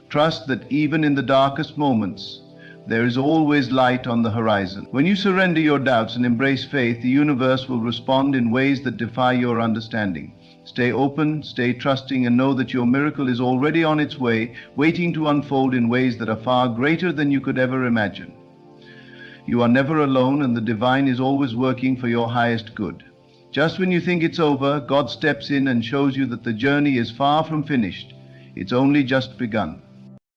Trust that even in the darkest moments, there is always light on the horizon. When you surrender your doubts and embrace faith, the universe will respond in ways that defy your understanding. Stay open, stay trusting, and know that your miracle is already on its way, waiting to unfold in ways that are far greater than you could ever imagine. You are never alone, and the divine is always working for your highest good. Just when you think it's over, God steps in and shows you that the journey is far from finished. It's only just begun.